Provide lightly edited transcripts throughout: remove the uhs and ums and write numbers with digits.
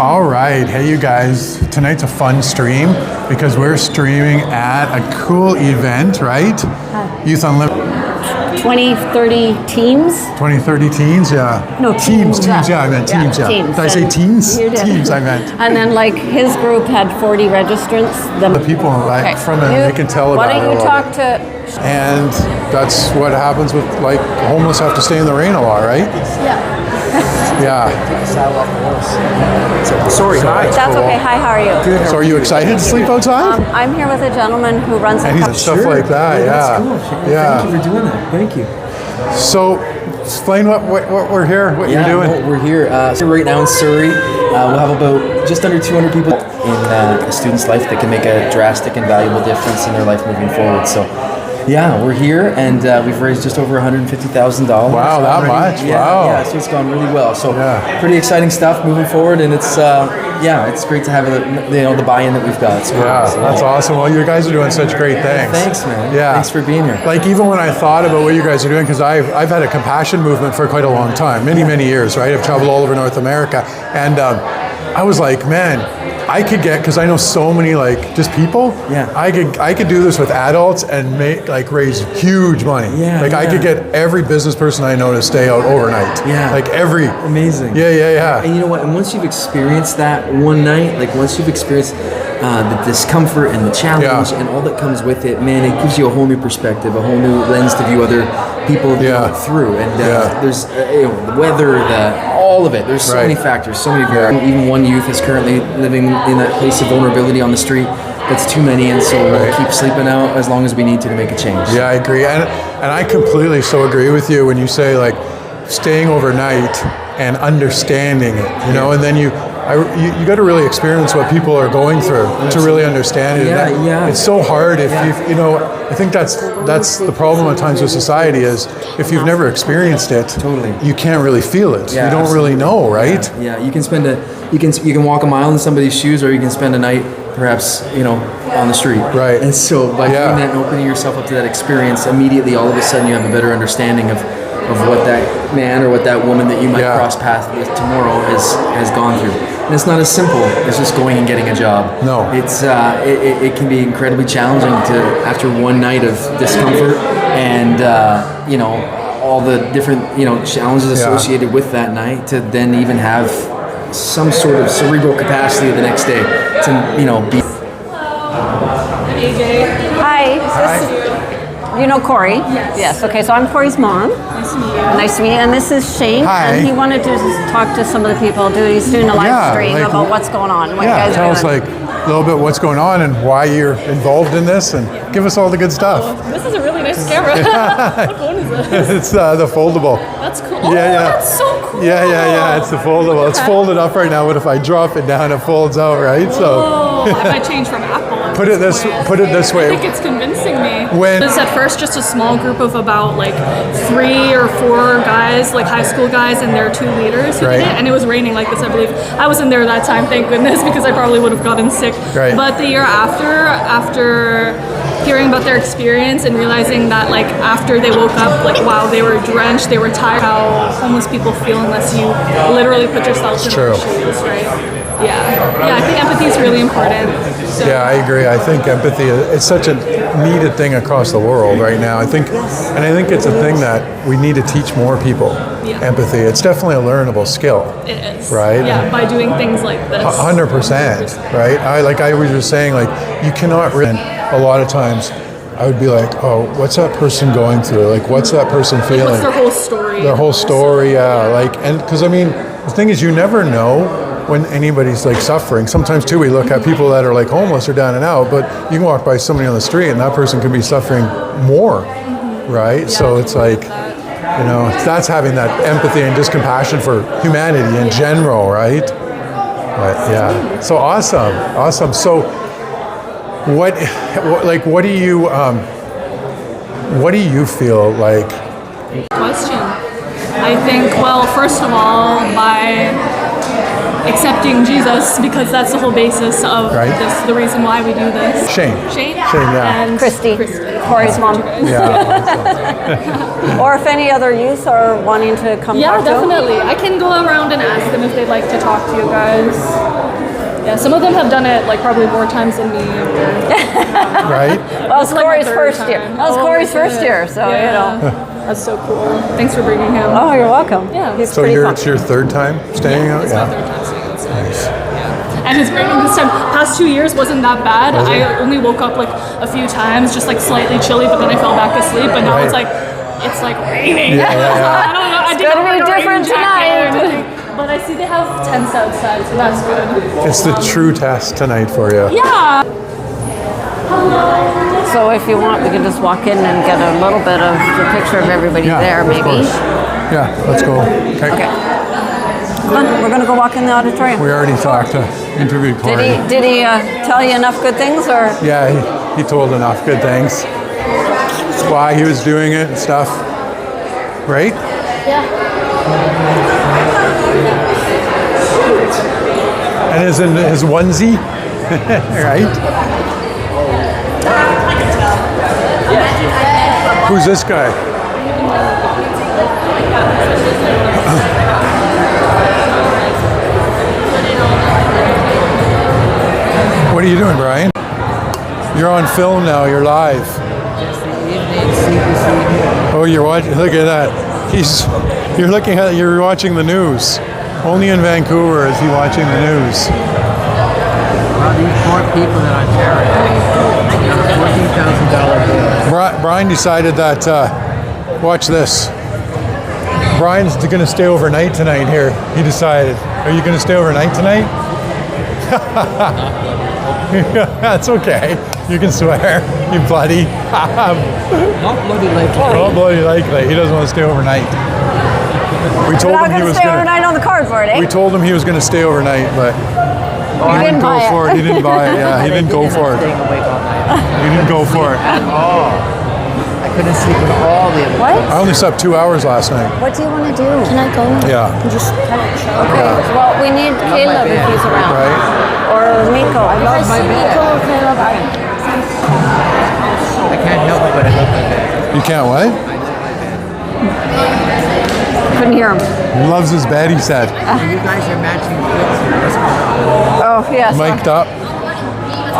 All right, hey you guys, tonight's a fun stream because we're streaming at a cool event, right? Youth Unlimited. 2030 teams? 2030 teens, yeah. No, teams, yeah, I meant teams, yeah. Teams. Did I say teens? You did. Teams, I meant. And then like his group had 40 registrants. The people like from it, they can tell about it. Why don't you talk to... And that's what happens with like homeless have to stay in the rain a lot, right? Yeah. Yeah. Sorry, hi. That's cool. okay. Hi, how are you? Good. So are you excited to sleep outside? I'm here with a gentleman who runs a company. Stuff like that, That's cool. Yeah. Thank you for doing that. Thank you. So explain what we're here, what you're doing. No, we're here. So right now in Surrey, we'll have about just under 200 people in a student's life that can make a drastic and valuable difference in their life moving forward. So yeah, we're here and we've raised just over $150,000. Wow, that much? Yeah, Wow. Yeah, so it's gone really well. So Yeah. pretty exciting stuff moving forward, and it's it's great to have the buy-in that we've got. It's cool. Yeah, So, that's awesome. Well, you guys are doing such great things. Thanks, man. Yeah. Thanks for being here. Like even when I thought about what you guys are doing, because I've had a compassion movement for quite a long time, many years, right? I've traveled all over North America, and I was like, man, I could get, because I know so many like just people. Yeah. I could do this with adults and raise huge money. Yeah, Like I could get every business person I know to stay out overnight. Yeah. Like every. Amazing. Yeah. And you know what? And once you've experienced that one night, like once you've experienced the discomfort and the challenge and all that comes with it, man, it gives you a whole new perspective, a whole new lens to view other people through. And there's the weather, all of it. There's so many factors, so many variables. Even one youth is currently living in that place of vulnerability on the street. That's too many, and so we'll keep sleeping out as long as we need to make a change. Yeah, I agree, and I completely so agree with you when you say like staying overnight and understanding it, you know, and then you got to really experience what people are going through to really understand it. It's so hard if you know. I think that's the problem at times with society is if you've never experienced it, you can't really feel it. You don't really know, right? Yeah. You can spend you can walk a mile in somebody's shoes, or you can spend a night perhaps on the street. Right. And so by doing that and opening yourself up to that experience, immediately all of a sudden you have a better understanding of what that man or what that woman that you might cross paths with tomorrow has gone through. And it's not as simple as just going and getting a job. No. It's it can be incredibly challenging to, after one night of discomfort and all the different challenges associated with that night, to then even have some sort of cerebral capacity the next day to be. AJ. Hi. You know Corey? Yes. Okay, so I'm Corey's mom. Nice to meet you. Nice to meet you. And this is Shane. Hi. And he wanted to just talk to some of the people. He's doing a live stream about what's going on. What you guys tell are us doing. like a little bit what's going on and why you're involved in this, and give us all the good stuff. This is a really nice camera. What phone is this? It's the foldable. That's cool. Oh, that's so cool. Yeah. It's the foldable. It's folded up right now, but if I drop it down, it folds out, right? Oh, I might change from Apple. Put it this way. I think it's convincing me. When it was at first just a small group of about like 3 or 4 guys, like high school guys, and their 2 leaders who did it. And it was raining like this, I believe. I wasn't there that time, thank goodness, because I probably would have gotten sick. Right. But the year after hearing about their experience and realizing that like after they woke up, like while they were drenched, they were tired, how homeless people feel unless you literally put yourself in their shoes, right? Yeah, I think empathy is really important. So. Yeah, I agree. I think empathy is such a needed thing across the world right now. I think it's a thing that we need to teach more people. Empathy. It's definitely a learnable skill. It is. Right? Yeah, by doing things like this. 100%, right? I was just saying, like, you cannot a lot of times I would be like, oh, what's that person going through? Like, what's that person feeling? What's their whole story? Their whole story, and because I mean, the thing is, you never know when anybody's like suffering. Sometimes too, we look at people that are like homeless or down and out, but you can walk by somebody on the street and that person could be suffering more, right? Yeah, so it's like, that's having that empathy and just compassion for humanity in general, right? But so awesome. So what do you feel like? Question. I think, well, first of all, by accepting Jesus, because that's the whole basis of Right. this, the reason why we do this. Shane. Shane, yeah. and Christy. Corey's mom. Yeah. Or if any other youth are wanting to come Yeah, talk to them. definitely. I can go around and ask them if they'd like to talk to you guys. Yeah, some of them have done it like probably more times than me. Right? Well, it's This is like my Corey's third first year. time. That was Oh, Corey's is first it? year, so you know. That's so cool. Thanks for bringing him. Oh, you're welcome. Yeah. He's So pretty fun. it's your third time staying out? It's my third time staying outside. Yeah. And it's raining this time. Past 2 years wasn't that bad. Was it? I only woke up like a few times, just like slightly chilly, but then I fell back asleep. But now Right. it's like raining. Yeah. I don't know. I didn't gonna be bring a rain different jacket or tonight. anything. But I see they have tents outside, so that's good. It's the true test tonight for you. Yeah. So if you want, we can just walk in and get a little bit of the picture of everybody there, of maybe. course. Yeah, let's go. Okay. Come on, we're gonna go walk in the auditorium. We already talked to interviewed Corey. Did he tell you enough good things, or? Yeah, he told enough good things. Why he was doing it and stuff. Right? Yeah. And his onesie. Right? Who's this guy? What are you doing, Brian? You're on film now. You're live. Oh, you're watching. Look at that. You're watching the news. Only in Vancouver is he watching the news. Well, these poor people in Ontario, they got a $14,000 bill. Brian decided that. Watch this. Brian's going to stay overnight tonight here. He decided. Are you going to stay overnight tonight? That's okay. You can swear. You bloody. Not bloody likely. Not bloody likely. He doesn't want to stay overnight. We told We're not him he gonna was stay going to. overnight on the cardboard, eh? We told him he was going to stay overnight, but he didn't go buy it. for it. He didn't buy it. Yeah, he didn't go for it. Staying awake all night. He didn't go for it. At all. I couldn't sleep at all the other What? I only slept 2 hours last night. What do you want to do? Can I go? Yeah. Just okay. Well, we need Caleb if he's around, Right? or Miko. I love my bed. I can't help it, but I love my bed. You can't what? Couldn't hear him. He loves his bed, he said. You guys are matching fits here. What's going on? Oh yes. Mic'd up.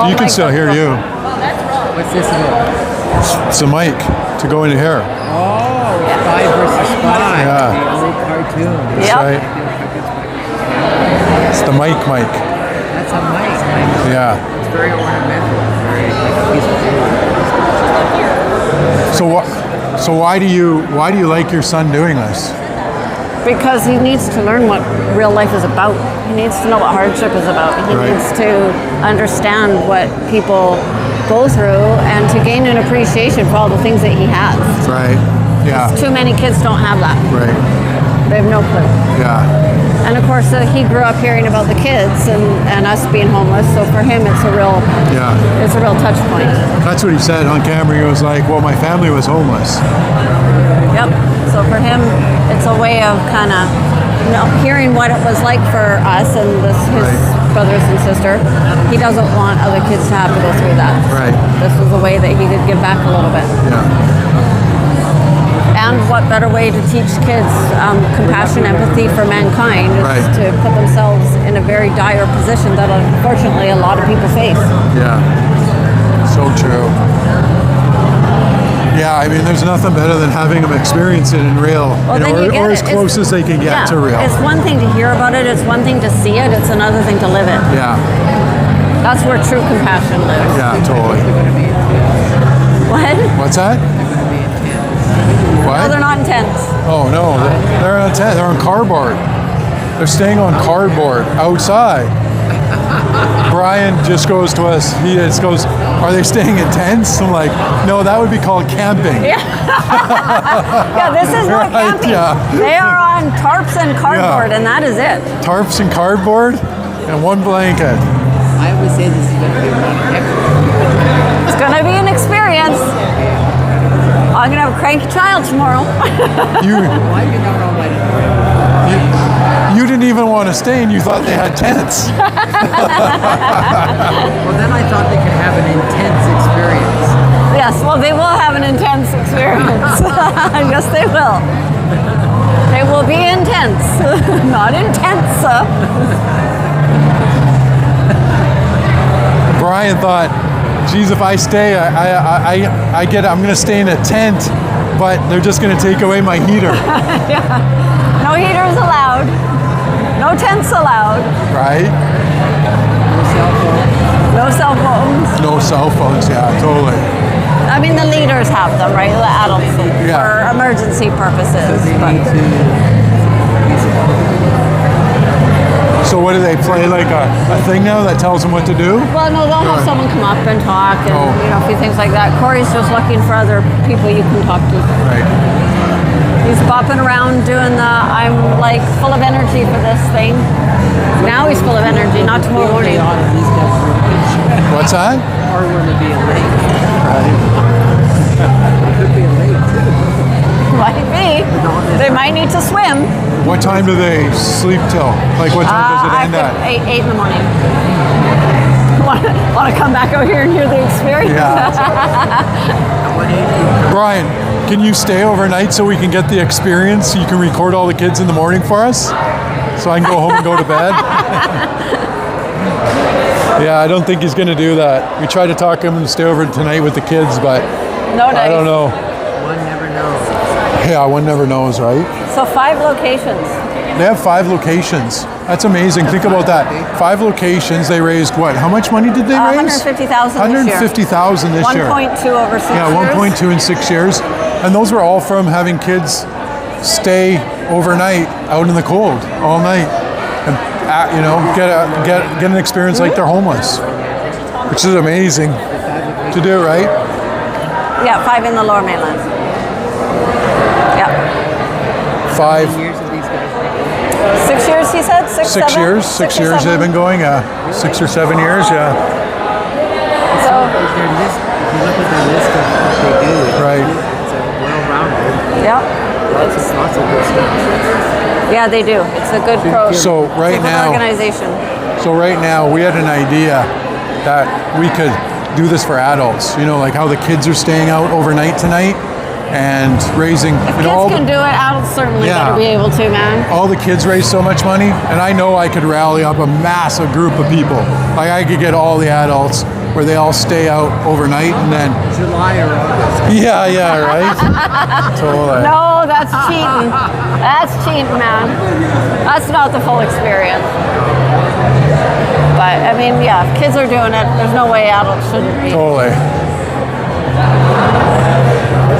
You can mic'd still up. hear you. What's this about? It's a mic to go into here. Oh, Spy versus Spy. Yeah. The old cartoon. That's Yep. right. It's the mic. That's a nice mic. Yeah. It's very ornamental. Very like a piece of wood. So why do you like your son doing this? Because he needs to learn what real life is about. He needs to know what hardship is about. He Right. needs to understand what people go through and to gain an appreciation for all the things that he has. Right. Yeah. Too many kids don't have that. Right. They have no clue. Yeah. And of course, he grew up hearing about the kids and us being homeless. So for him, it's a real touch point. That's what he said on camera. He was like, "Well, my family was homeless." Yep. So for him, it's a way of kind of hearing what it was like for us and his Right. brothers and sister. He doesn't want other kids to have to go through that. Right. This was a way that he could give back a little bit. Yeah. And what better way to teach kids compassion, empathy for mankind is Right. to put themselves in a very dire position that unfortunately a lot of people face. Yeah. So true. Yeah, I mean, there's nothing better than having them experience it in real, Well, then you get or as it. close as they can get to real. It's one thing to hear about it, it's one thing to see it, it's another thing to live it. Yeah, That's where true compassion lives. yeah, totally. What? What's that? What? No, they're not intense. Oh no, they're on tent. They're on cardboard. They're staying on cardboard outside. Brian just goes to us. He just goes, "Are they staying in tents?" I'm like, "No, that would be called camping." Yeah, this is not Right, camping. yeah. They are on tarps and cardboard, and that is it. Tarps and cardboard and one blanket. I would say this is going to be one heck of a It's going to be an experience. I'm going to have a cranky child tomorrow. You Why do you not know what? You didn't even want to stay, and you thought they had tents. Well, then I thought they could have an intense experience. Yes, well, they will have an intense experience. Yes, they will. They will be intense, not intense. Brian thought, geez, if I stay, I'm going to stay in a tent, but they're just going to take away my heater. No heaters allowed. No tents allowed. Right? No cell phones. No cell phones, yeah, totally. I mean, the leaders have them, right? The adults for emergency purposes. So what do they play, like a thing now that tells them what to do? Well, no, they'll have someone come up and talk and a few things like that. Corey's just looking for other people you can talk to. Right. He's bopping around doing the I'm like full of energy for this thing. Now he's full of energy, not tomorrow morning. What's that? Or will it be a lake? It could be a lake too. Might be. They might need to swim. What time do they sleep till? Like what time does it end at? 8 in the morning. Want to come back out here and hear the experience? Yeah. Brian, can you stay overnight so we can get the experience? So you can record all the kids in the morning for us? So I can go home and go to bed? Yeah, I don't think he's going to do that. We tried to talk him to stay over tonight with the kids, but I don't know. One never knows. Yeah, one never knows, right? So 5 locations. They have 5 locations. That's amazing. Think about that. 5 locations. They raised what? How much money did they raise? $150,000 $150,000 this year. 1.2 over 6 years. Yeah, 1.2 in 6 years. And those were all from having kids stay overnight out in the cold all night. And, get an experience like they're homeless. Which is amazing to do, right? Yeah, 5 in the Lower Mainland. Yeah. 5. 6 years, he said? 6 years. 6 years they've been going. 6 or 7 years, yeah. So, If you look at their list of what they do, Right. it's well-rounded. yeah. Lots of good stuff. Yeah, they do. It's a good pro. So right good now, organization. we had an idea that we could do this for adults. Like how the kids are staying out overnight tonight and raising. Kids can do it. Adults certainly better be able to, man. All the kids raise so much money, and I know I could rally up a massive group of people. Like I could get all the adults where they all stay out overnight and then. July or August. Yeah, right. Totally. No, that's cheating. That's cheating, man. That's not the full experience. But I mean, yeah, if kids are doing it, there's no way adults shouldn't be. Totally.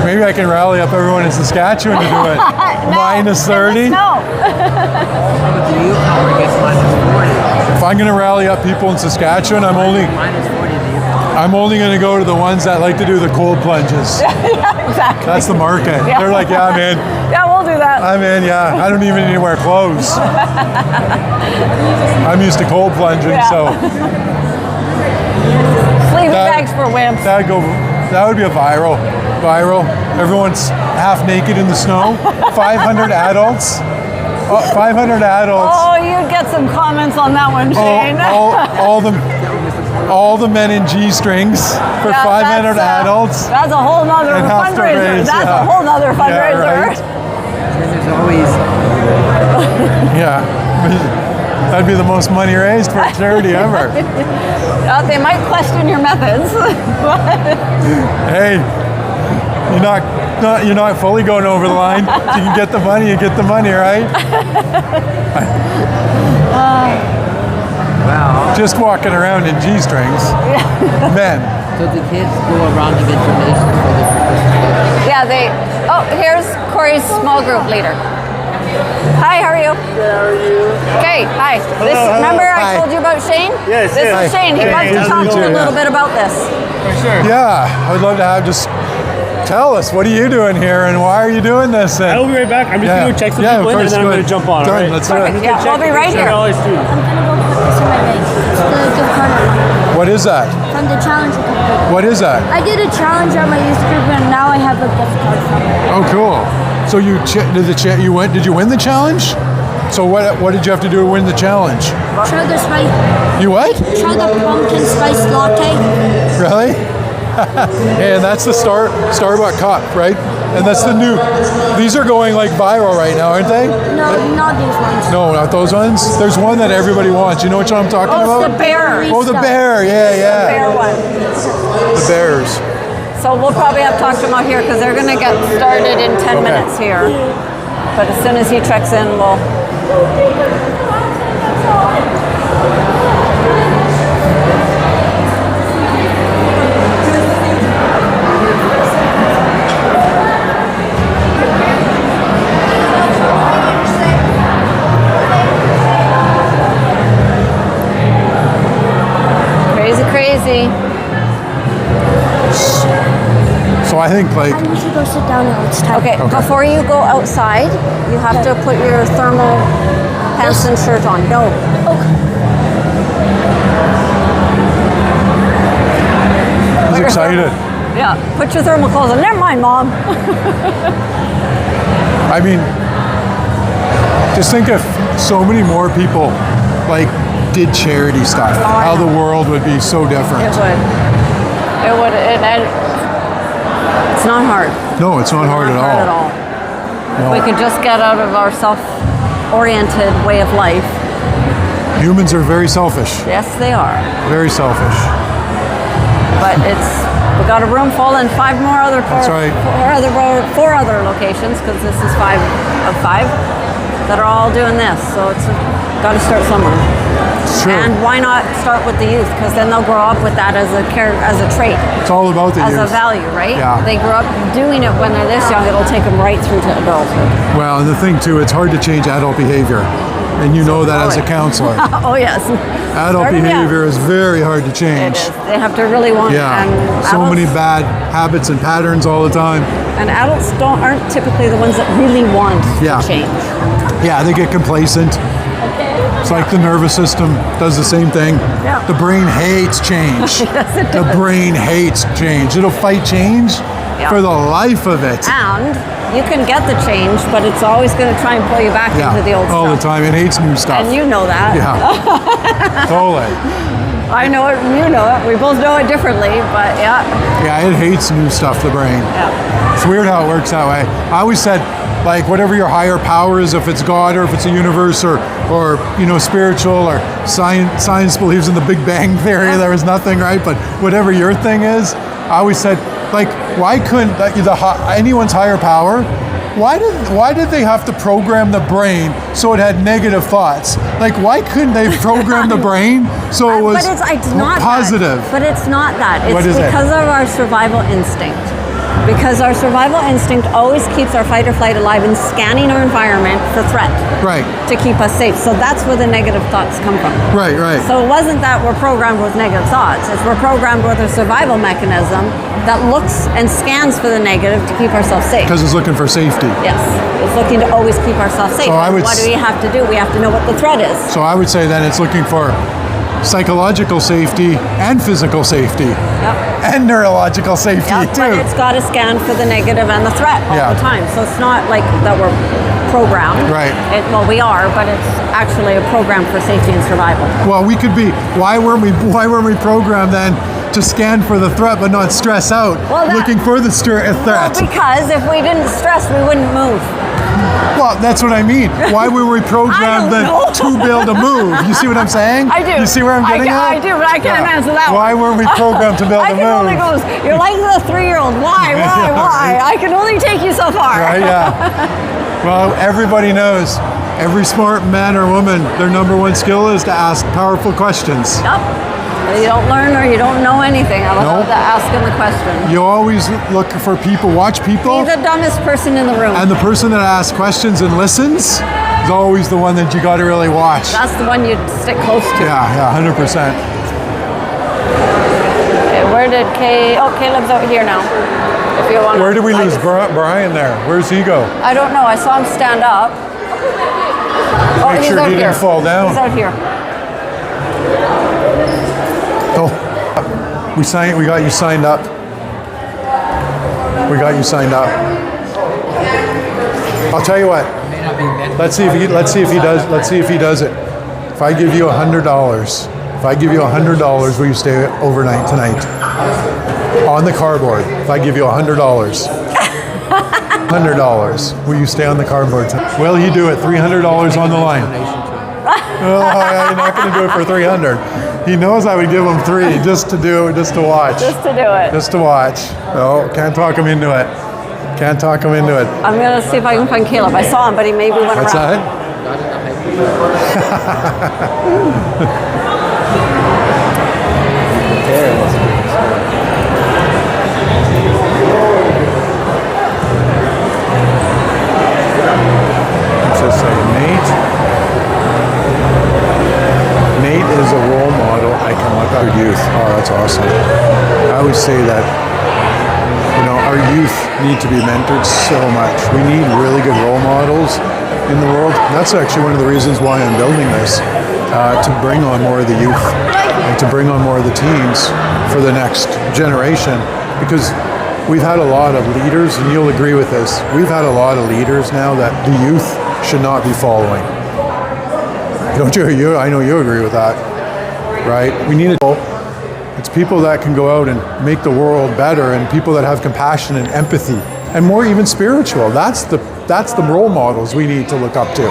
Maybe I can rally up everyone in Saskatchewan to do it. Minus 30. No. The Yukon gets minus 40. If I'm going to rally up people in Saskatchewan, I'm only going to go to the ones that like to do the cold plunges. Yeah, exactly. That's the market. Yeah. They're like, yeah, man. Yeah, we'll do that. I'm in, yeah. I don't even need to wear clothes. I'm used to cold plunging, so. Sleeping bags for wimps. That would be a viral. Everyone's half naked in the snow. 500 adults. 500 adults. Oh, you'd get some comments on that one, Shane. All the men in G-strings for 500 adults. That's a whole nother fundraiser. That's a whole nother fundraiser. Yeah, right. And there's always. Yeah. That'd be the most money raised for a charity ever. They might question your methods. Hey, you're not fully going over the line. If you can get the money, you get the money, right? Wow. Just walking around in G-strings. Men. So the kids go around and get donations for the participants. Yeah, Oh, here's Corey's small group leader. Hi, how are you? Good, how are you? Okay, hi. Remember I told you about Shane? Yes, This yes. is Shane. He'd like to talk to you a little bit about this. For sure. Yeah, I'd love to just tell us, what are you doing here and why are you doing this? And, I will be right back. I'm just going to go check some people in and then I'm going to jump on. Done, All right? let's do it. Perfect. Yeah, we'll be right here. $7 student. I'm gonna go put this in my bag. It's the gift card I won What is that? from the challenge group. What is that? I did a challenge on my youth group and now I have a gift card from it. Oh, cool. So did you win the challenge? So what did you have to do to win the challenge? Try the spice. You what? Try the pumpkin spice latte. Really? And that's the Starbucks cup, right? And that's the new. These are going like viral right now, aren't they? No, not these ones. No, not those ones. There's one that everybody wants. You know what I'm talking Oh, about? it's the bear. Oh, the bear. Yeah. Bear one. The bears. So we'll probably have to talk to him out here because they're going to get started in 10 minutes here. But as soon as he checks in, we'll. Crazy. So I think like. I need to go sit down now. It's time. Okay, before you go outside, you have to put your thermal pants and shirt on. No. He's excited. Yeah, put your thermal clothes on. Never mind, Mom. I mean, just think if so many more people like did charity stuff, how the world would be so different. It would. It would. It's not hard. No, it's not hard at all. No. We could just get out of our self-oriented way of life. Humans are very selfish. Yes, they are. Very selfish. But we got a room full and That's right. four other locations because this is 5 of 5 that are all doing this. So it's got to start somewhere. It's true. And why not start with the youth? Because then they'll grow up with that as a trait. It's all about the as youth. a value, right? Yeah. They grew up doing it when they're this young. It'll take them right through to adulthood. Well, and the thing too, it's hard to change adult behavior. And you know that as a counselor. Oh, yes. Adult Starting young. behavior is very hard to It change. is. They have to really want it. Yeah. And So adults, many bad habits and patterns all the time. And adults aren't typically the ones that really want Yeah. to change. Yeah, they get complacent. It's like the nervous system does the same thing. Yeah. The brain hates change. Yes, it The does. brain hates change. It'll fight change Yeah. for the life of it. And you can get the change, but it's always going to try and pull you back into the old all stuff. the time. It hates new stuff. And you know that. Yeah. Totally. I know it, and you know it. We both know it differently, but yeah. Yeah, it hates new stuff, the brain. Yeah. It's weird how it works that way. I always said, like, whatever your higher power is, if it's God or if it's a universe or spiritual or science believes in the Big Bang Theory, there is nothing, right? But whatever your thing is, I always said, like, why couldn't anyone's higher power? Why did they have to program the brain so it had negative thoughts? Like, why couldn't they program the brain so it was But it's not positive? That. But it's not that. It's What is it? because of our survival instinct. Because our survival instinct always keeps our fight or flight alive and scanning our environment for threat. Right. To keep us safe. So that's where the negative thoughts come from. Right. So it wasn't that we're programmed with negative thoughts. It's we're programmed with a survival mechanism that looks and scans for the negative to keep ourselves safe. Because it's looking for safety. Yes. It's looking to always keep ourselves safe. So I would what do we have to do? We have to know what the threat is. So I would say then it's looking for psychological safety and physical safety and neurological safety Yeah, too. but it's got to scan for the negative and the threat all Yeah. the time. So it's not like that we're programmed. Right. Well, we are, but it's actually a program for safety and survival. Well, we could be. Why weren't we programmed then to scan for the threat but not stress out, looking for the threat? Well, because if we didn't stress, we wouldn't move. Well, that's what I mean. Why were we programmed then to be able to move? You see what I'm saying? I do. You see where I'm getting at? I do, but I can't answer that Why one. weren't we programmed to be able I to can move? only go, you're like the 3-year-old. Why? I can only take you so far. Right, yeah. Well, everybody knows, every smart man or woman, their number one skill is to ask powerful questions. Yep. You don't learn or you don't know anything about Nope. asking the question. You always look for people, watch people. Be the dumbest person in the room. And the person that asks questions and listens is always the one that you got to really watch. That's the one you'd stick close to. Yeah, 100%. Okay, where did Kay? Oh, Caleb's out here now. If you want. Where did we lose Brian there? Where's he go? I don't know. I saw him stand up. Oh, Make he's sure out he here. didn't fall down. He's out here. Oh, we got you signed up. We got you signed up. I'll tell you what. may not be meant. Let's see if he does it. If I give you $100, will you stay overnight tonight? On the cardboard. If I give you $100. $100. Will you stay on the cardboard tonight? Will he do it? $300 on the line. Oh, yeah, you're not going to do it for $300. He knows I would give him $3 just to watch. Just to do it. Just to watch. No, can't talk him into it. Can't talk him into it. I'm going to see if I can find Caleb. I saw him, but he maybe went What's around. that? What's this say? Nate is a role model I can look up to youth. Oh, that's awesome. I always say that, our youth need to be mentored so much. We need really good role models in the world. That's actually one of the reasons why I'm building this, to bring on more of the youth and to bring on more of the teens for the next generation. Because we've had a lot of leaders, and you'll agree with this, we've had a lot of leaders now that the youth should not be following. Don't you? I know you agree with that, right? We need it's people that can go out and make the world better, and people that have compassion and empathy, and more even spiritual. That's the role models we need to look up to.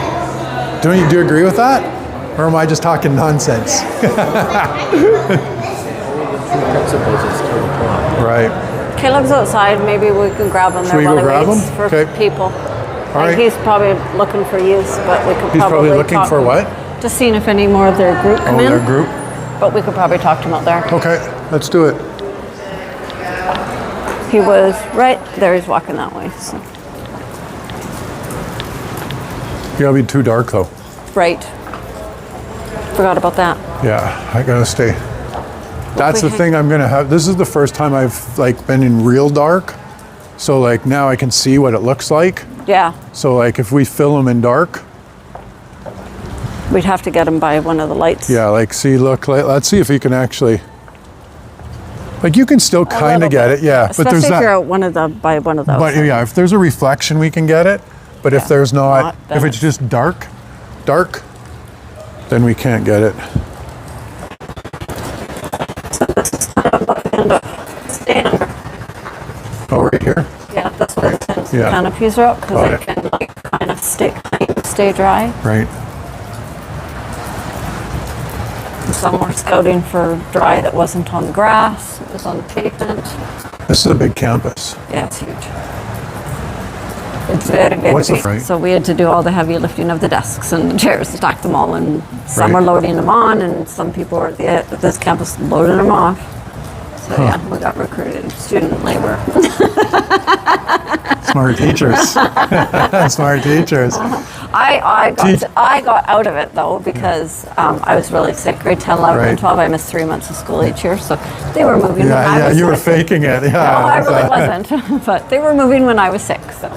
Do you agree with that? Or am I just talking nonsense? Right. Caleb's outside. Maybe we can grab him Should there we while go he grab waits him? for Okay. people. All right. He's probably looking for use, but we could He's probably looking talk for to him. what? Just seeing if any more of their group come in. Their group? But we could probably talk to him out there. Okay, let's do it. He was right there. He's walking that way. So. You gotta be too dark though. Right. Forgot about that. Yeah, I gotta stay. That's the we thing I'm gonna have. This is the first time I've been in real dark. So now I can see what it looks like. Yeah. So if we film in dark. We'd have to get him by one of the lights. Yeah, let's see if you can actually. You can still kind of get it, yeah. Especially but there's if that. you're by one of those. But yeah, if there's a reflection, we can get it. But if there's not, if it's just dark, then we can't get it. Oh, right here? Yeah, that's where it says Yeah. canopies are up because Got it can kind of stay dry. Right. Some were scouting for dry that wasn't on the grass. It was on the pavement. This is a big campus. Yeah, it's huge. It's very big. What's the freight? So we had to do all the heavy lifting of the desks and the chairs, stack them all, and some Right. were loading them on, and some people were at this campus loading them off. So yeah, we got recruited student labor. Smart teachers. Smart teachers. I got out of it though because I was really sick. Grade 10, 11, and Right. 12. I missed 3 months of school each year, so they were moving. when I Yeah, was you were sick. faking it. Yeah. No, I really wasn't. But they were moving when I was sick. So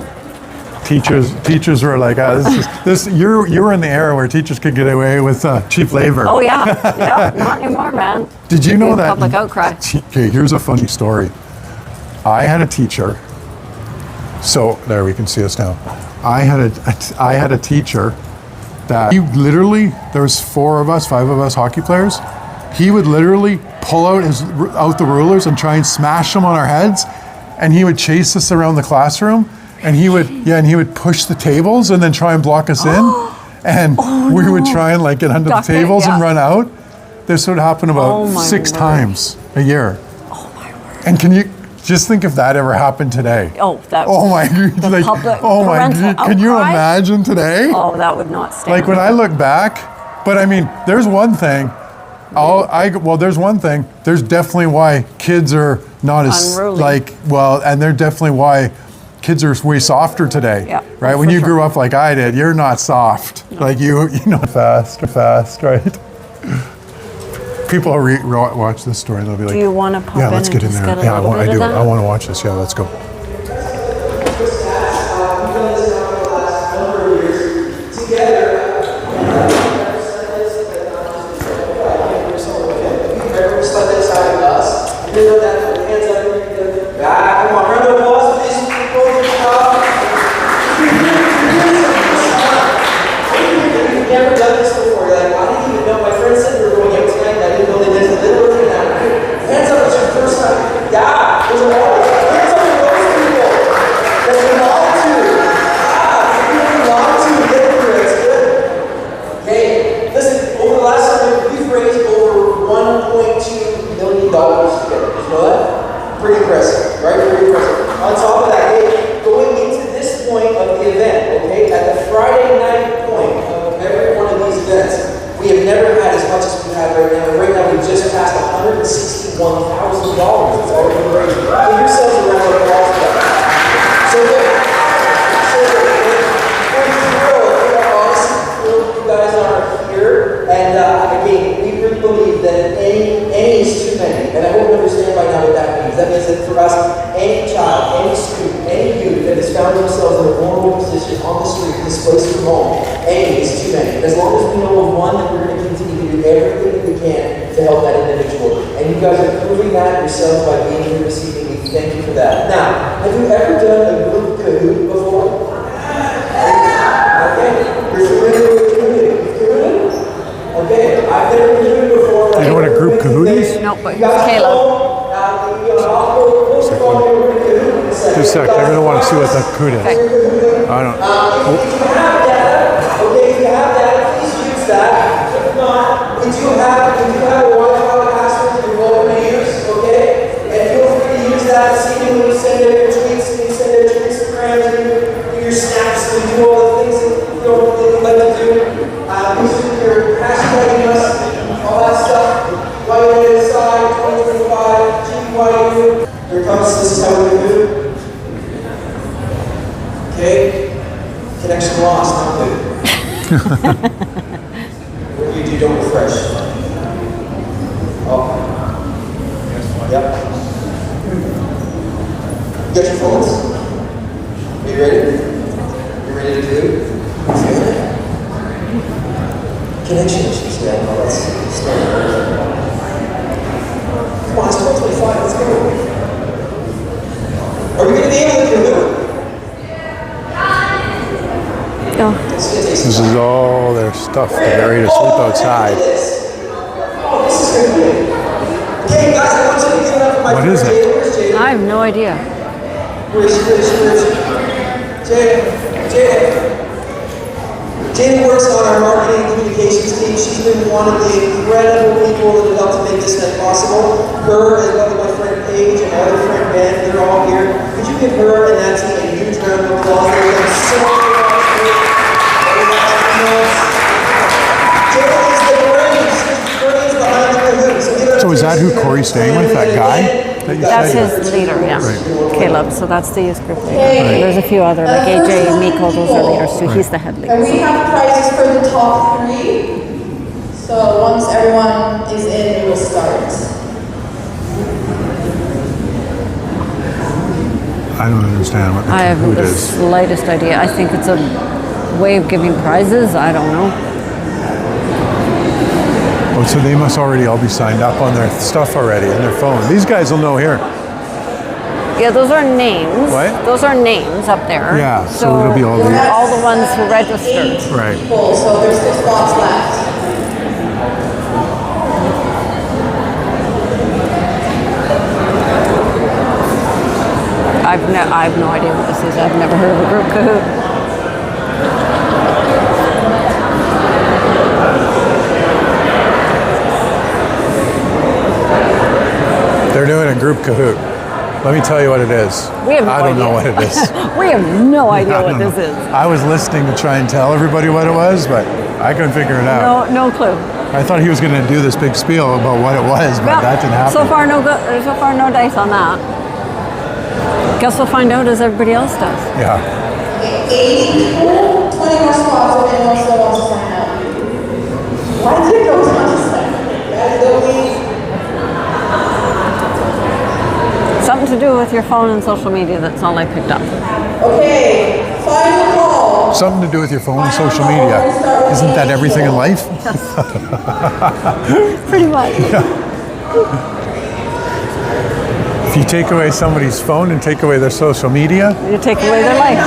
Teachers were like, you were in the era where teachers could get away with cheap labor. oh yeah, yeah, not anymore, man. Did you know that? Public outcry. Okay, here's a funny story. I had a teacher. So there, we can see us now. I had a teacher that he literally, there was 5 of us hockey players. He would literally pull out the rulers and try and smash them on our heads, and he would chase us around the classroom, and he would push the tables and then try and block us in, and we would try and get under Duck the it, tables and yeah. run out. This would happen about Oh, my 6 word. times a year. Oh my word. And can you just think if that ever happened today? Oh, that. Oh my, public oh my, parental can you outcry? imagine today? Oh, that would not stand. When I look back, but I mean, there's one thing. There's one thing. There's definitely why kids are not as Unruly. and they're definitely why kids are way softer today. Yeah, Right. When for you sure. grew up like I did, you're not soft. No. Fast, right? People watch this story and they'll be like, Do you want to pop yeah, in let's and get in just there. get a Yeah, little I bit do. of that? I want to watch this. Yeah, let's go. Pretty impressive, right? Pretty impressive. On top of that, hey, going into this point of the event, okay, at the Friday night point of every one of these events, we have never had as much as we have right now. And right now, we've just passed $161,000. It's already been raised. Give yourselves a round of applause for that. So good. You guys are here, and again, we really believe that any is too many, and I hope you understand by now what that means. That means that for us, any child, any student, any youth that has found themselves in a vulnerable position on the street, displaced from home, any is too many. And as long as we know of one, then we're going to continue to do everything that we can to help that individual. And you guys are proving that yourselves by being here this evening. We thank you for that. Now, have you ever done a group Kahoot before? Okay, you're familiar with okay, I've never been doing it before. You know what a group Kahoot is? No, but Caleb. Just a sec. They're going to want to see what that Kahoot is. I don't. If you have that, okay, if you have that, please use that. If not, we do have a Wi-Fi password that you're welcome to use, okay? And feel free to use that this evening when you send out your tweets, when you send out your Instagrams, and do your snaps, and do all the things that you like to do. You're hashtagging us, all that stuff. White inside, 2025, GYU. Here comes, this is how we do. Okay? Connection lost, not good. What do you do? Don't refresh. Oh. Yep. You got your phones? Are you ready? You ready to do? Okay. Connection issues, yeah, no, let's start. Come on, it's 12:25, let's go. Are we going to be able to do it? No. This is all their stuff to get ready to sleep outside. Oh, this is good. Okay, guys, I want you to give it up for my What is it? I have no idea. Where's Jane works on our marketing and communications team. She's been one of the incredible people that have helped to make this night possible. Her, as well as my friend Paige and my other friend Ben, they're all here. Could you give her and that team a huge round of applause? They've done so much work. Jane is the brains. She's the brains behind the Kahoot. So is that who Corey's staying with? That guy? That you That's said? his leader, yeah. Right. Caleb, so that's the youth group leader. There's a few other, like AJ, Miko, those are leaders too. He's the head leader. And we have prizes for the top 3. So once everyone is in, we will start. I don't understand what the I haven't Kahoot the is. slightest idea. I think it's a way of giving prizes. I don't know. Oh, so they must already all be signed up on their stuff already, on their phone. These guys will know here. Yeah, those are names. What? Those are names up there. Yeah, so it'll be all the- all the ones who registered. Right. People, so there's 6 spots left. I have no idea what this is. I've never heard of a group Kahoot. They're doing a group Kahoot. Let me tell you what it is. We have no I don't know what idea. it is. We have no I idea don't what this know. is. I was listening to try and tell everybody what it was, but I couldn't figure it out. No clue. I thought he was going to do this big spiel about what it was, but Well, that didn't happen. So far, no dice on that. Guess we'll find out as everybody else does. Yeah. 80 people, 20 more spots if anyone still wants to sign up. Why did it go on to sign up? Guys, don't leave. Something to do with your phone and social media. That's all I picked up. Okay, final call. Something to do with your phone and social media. Isn't that everything in life? Pretty much. If you take away somebody's phone and take away their social media, You take away their life.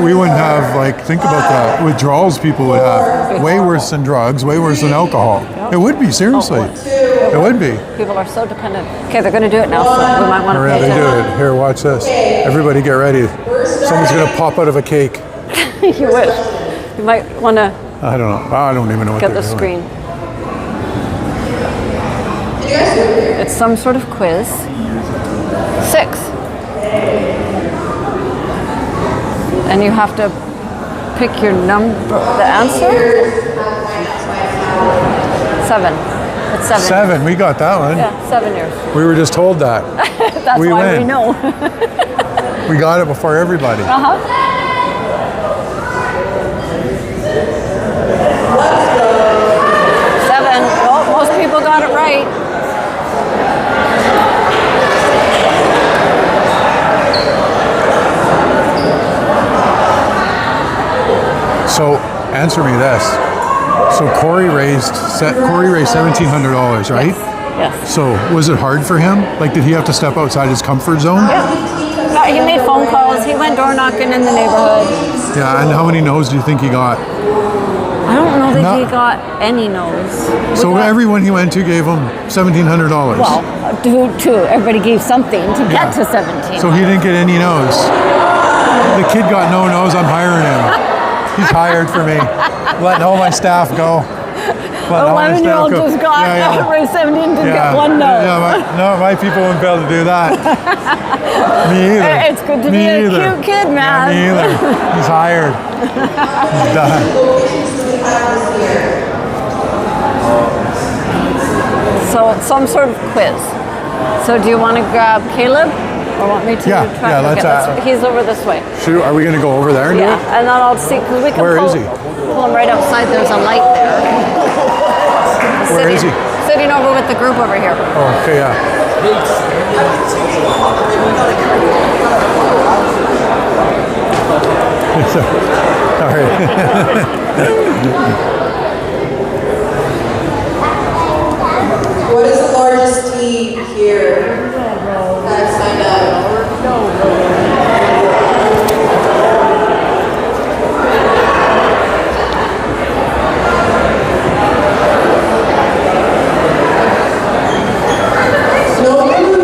we wouldn't have, think about the withdrawals people would have. Way worse than drugs, way worse than alcohol. It would be, seriously. It would be. People are so dependent. Okay, they're going to do it now, so we might want to Hooray, pay they do attention. it. Here, watch this. Everybody get ready. Someone's going to pop out of a cake. You wish. You might want to I don't know. I don't even know what get they're the doing. screen. It's some sort of quiz. 6. And you have to pick your number, the answer? 7. It's 7. 7. We got that one. Yeah, 7 years. We were just told that. That's We why we win. know. We got it before everybody. 7. Oh, most people got it right. So answer me this. So Corey raised $1,700, right? Yes. So was it hard for him? Like, did he have to step outside his comfort zone? Yeah. He made phone calls. He went door knocking in the neighborhood. Yeah. And how many no's do you think he got? I don't know that he got any no's. So everyone he went to gave him $1,700. Well, to everybody gave something to get to 17. So he didn't get any no's. The kid got no no's. I'm hiring him. He's hired for me. Letting all my staff go. 11-year-old just got raised 17 to get one no. Yeah, my people wouldn't be able to do that. Me either. It's good to be a cute kid, man. Yeah, me either. He's hired. He's done. So some sort of quiz. So do you want to grab Caleb? Or want me to try? Yeah, let's he's over this way. Are we going to go over there and do it? And then I'll see, because we can Where pull, is he? Pull him right outside. There's a light there. Where is he? Sitting over with the group over here. Oh, okay, yeah. All right. What is the largest team here that signed up?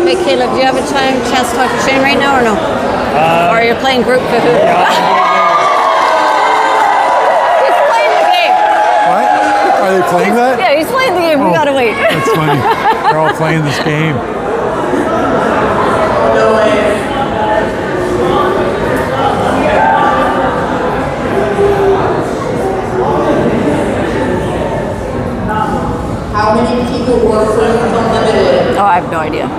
Hey Caleb, do you have a chance to talk to Shane right now or no? Or are you playing group Kahoot? He's playing the game. What? Are they playing that? Yeah, he's playing the game. We gotta wait. That's funny. They're all playing this game. No way. How many people work for Unlimited? Oh, I have no idea.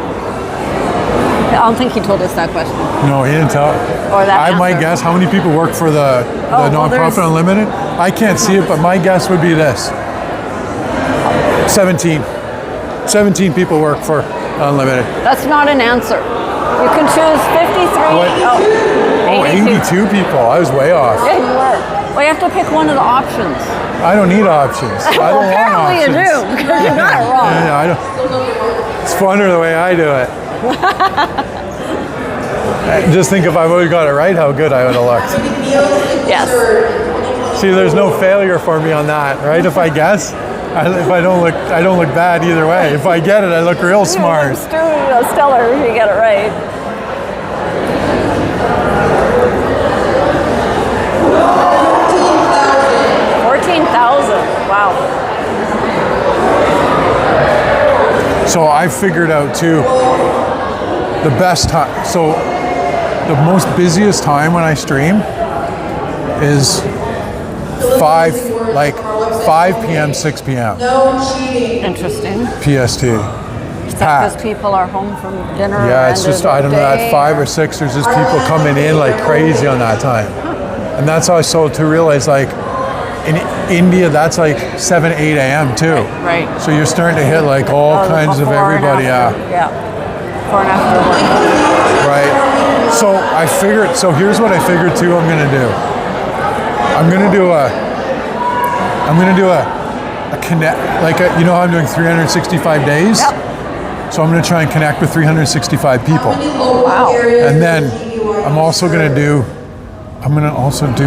I don't think he told us that question. No, he didn't tell. Or that I might answer. guess how many people work for the nonprofit Unlimited. I can't see it, but my guess would be this: 17. 17 people work for Unlimited. That's not an answer. You can choose 53. What? Oh, 82 people. I was way off. Yeah, you were. Well, you have to pick one of the options. I don't need options. I don't want Apparently options. you do, because you got it wrong. Yeah, I don't. It's funner the way I do it. Just think if I would have got it right, how good I would have looked. Yes. See, there's no failure for me on that, right? If I guess, if I don't look bad either way. If I get it, I look real smart. Stellar if you get it right. Wow. So I figured out too, the best time. So the most busiest time when I stream is 5 p.m., 6 p.m. No cheating. Interesting. PST. Because people are home from dinner. Yeah, it's just, I don't know, at 5 or 6, there's just people coming in like crazy on that time. And that's how I started to realize, like, in India, that's like 7, 8 a.m. too. Right. So you're starting to hit like all kinds of everybody. Yeah. Before and after work. Right. So here's what I figured too I'm gonna do. I'm gonna do a connect, you know how I'm doing 365 days? Yep. So I'm gonna try and connect with 365 people. Wow. And then I'm also gonna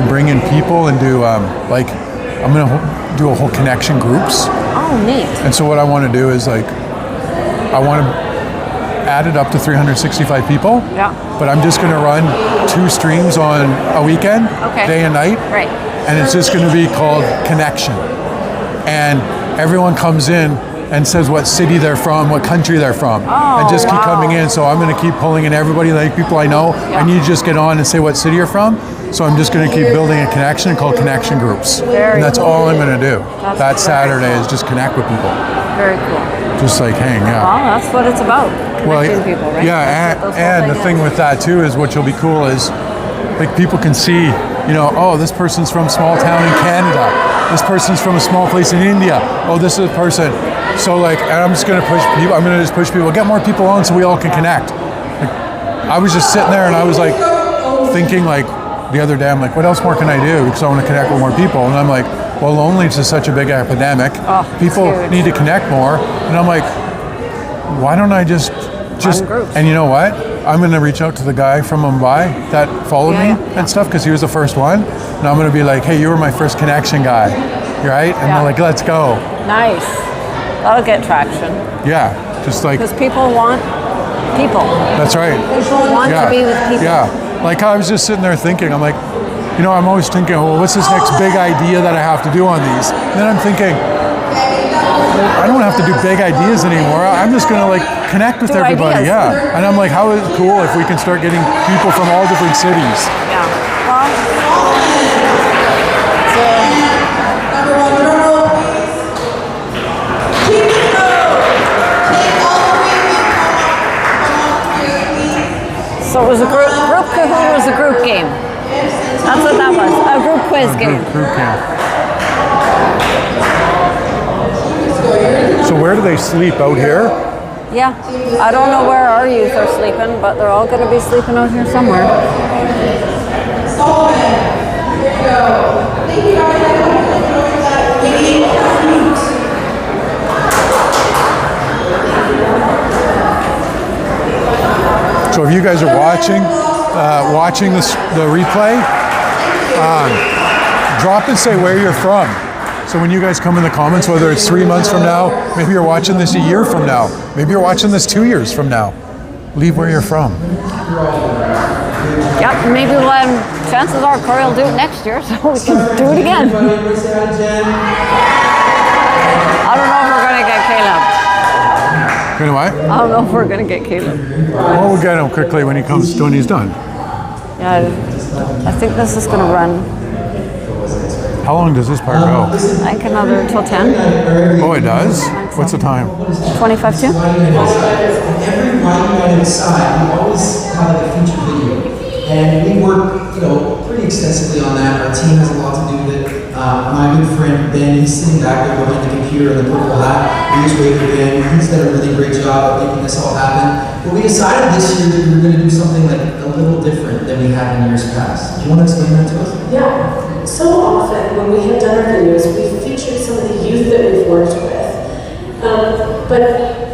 bring in people and do I'm gonna do a whole connection groups. Oh, neat. And so what I want to do is I want to add it up to 365 people. Yeah. But I'm just going to run 2 streams on a weekend, day and night. Right. And it's just going to be called Connection. And everyone comes in and says what city they're from, what country they're from, and just keep coming in. So I'm going to keep pulling in everybody, like people I know. I need to just get on and say what city you're from. So I'm just going to keep building a connection called connection groups. And that's all I'm going to do. That Saturday is just connect with people. Very cool. Just like hang, Well, that's what it's about. Connecting people, right? And the thing with that too is what will be cool is like people can see, you know, oh, this person's from small town in Canada. This person's from a small place in India. Oh, this is a person. So like, and I'm just going to push people. I'm going to just push people. Get more people on so we all can connect. Like, I was just sitting there and I was like thinking like the other day, I'm like, what else more can I do? Because I want to connect with more people. And I'm like, well, loneliness is such a big epidemic. People need to connect more. And I'm like, why don't I just, and you know what? I'm going to reach out to the guy from Mumbai that followed me and stuff because he was the first one. And I'm going to be like, hey, you were my first connection guy, right? And they're like, let's go. Nice. That'll get traction. Yeah, just like. Because people want people. That's right. People want to be with people. Yeah, like I was just sitting there thinking, I'm like, you know, I'm always thinking, well, what's this next big idea that I have to do on these? And then I'm thinking, I don't have to do big ideas anymore. I'm just going to like connect with everybody. Ideas. Yeah. And I'm like, how is it cool if we can start getting people from all different cities? Yeah. Well, Number one, drum roll, please. Keep it low. Take all three of you. Come on, please. so it was a group Kahoot was a group game. That's what that was. A group quiz game. Group camp. So where do they sleep? Out here? Yeah. I don't know where our youth are sleeping, but they're all going to be sleeping out here somewhere. Solomon, here you go. Thank you guys. I hope you enjoyed that game. So if you guys are watching the replay, drop and say where you're from. So when you guys come in the comments, whether it's 3 months from now, maybe you're watching this a year from now, maybe you're watching this 2 years from now, leave where you're from. Yep, maybe chances are Corey will do it next year, so we can do it again. I don't know if we're going to get Caleb. Gonna what? I don't know if we're going to get Caleb. Well, we'll get him quickly when he's done. Yeah, I think this is going to run. How long does this part go? I think another till 10. Oh, it does? What's the time? 25 to? Every writing item aside, we always have like a feature video. And we work, pretty extensively on that. Our team has a lot to do with it. My good friend Ben, he's sitting back there behind the computer in the purple hat. We just waved at Ben. He's done a really great job of making this all happen. But we decided this year that we were going to do something like a little different than we had in years past. Do you want to explain that to us? Yeah. So often when we have done our videos, we've featured some of the youth that we've worked with. But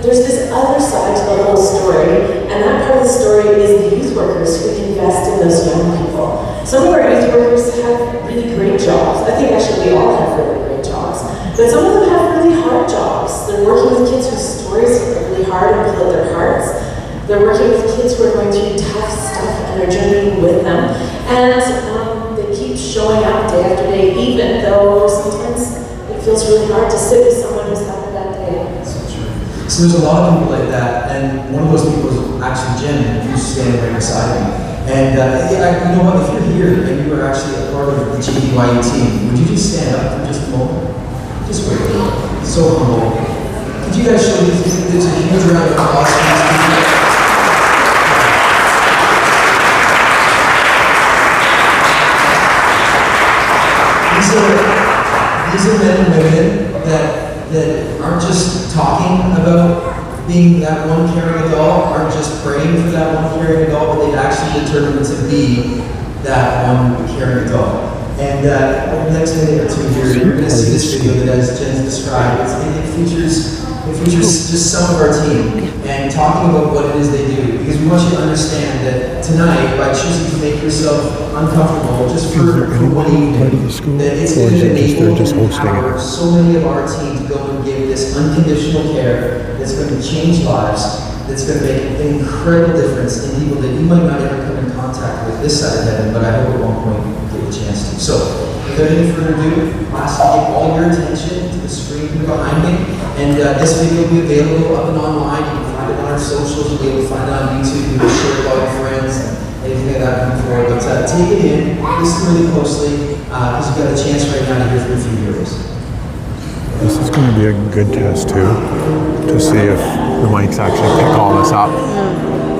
there's this other side to the whole story, and that part of the story is the youth workers who invest in those young people. Some of our youth workers have really great jobs. I think actually we all have really great jobs. But some of them have really hard jobs. They're working with kids whose stories are really hard and pull at their hearts. They're working with kids who are going through tough stuff and they're journeying with them. And they keep showing up day after day, even though sometimes it feels really hard to sit with someone who's having that day. So there's a lot of people like that, and one of those people is actually Jen, who's standing right beside me. And you know what, if you're here and you are actually a part of the GDYU team, would you just stand up for just a moment? Just wait. So humble. Could you guys show these? There's a huge round of applause for these people. These are men and women that aren't just talking about being that one caring adult, aren't just praying for that one caring adult, but they've actually determined to be that one caring adult. And over the next minute or two here, you're going to see this video that, as Jen described, it features just some of our team and talking about what it is they do. Because we want you to understand that tonight, by choosing to make yourself uncomfortable just for one evening, that it's going to enable and empower so many of our team to go and give this unconditional care that's going to change lives, that's going to make an incredible difference in people that you might not ever come in contact with this side of heaven, but I hope at one point you get a chance to. So, without any further ado, I'll ask you to give all your attention to the screen behind me. And this video will be available up and online. You can find it on our socials. You'll be able to find it on YouTube. You can share it with all your friends and anything like that moving forward. But take it in, listen really closely, because you've got a chance right now to hear from a few heroes. This is going to be a good test too, to see if the mics actually pick all this up.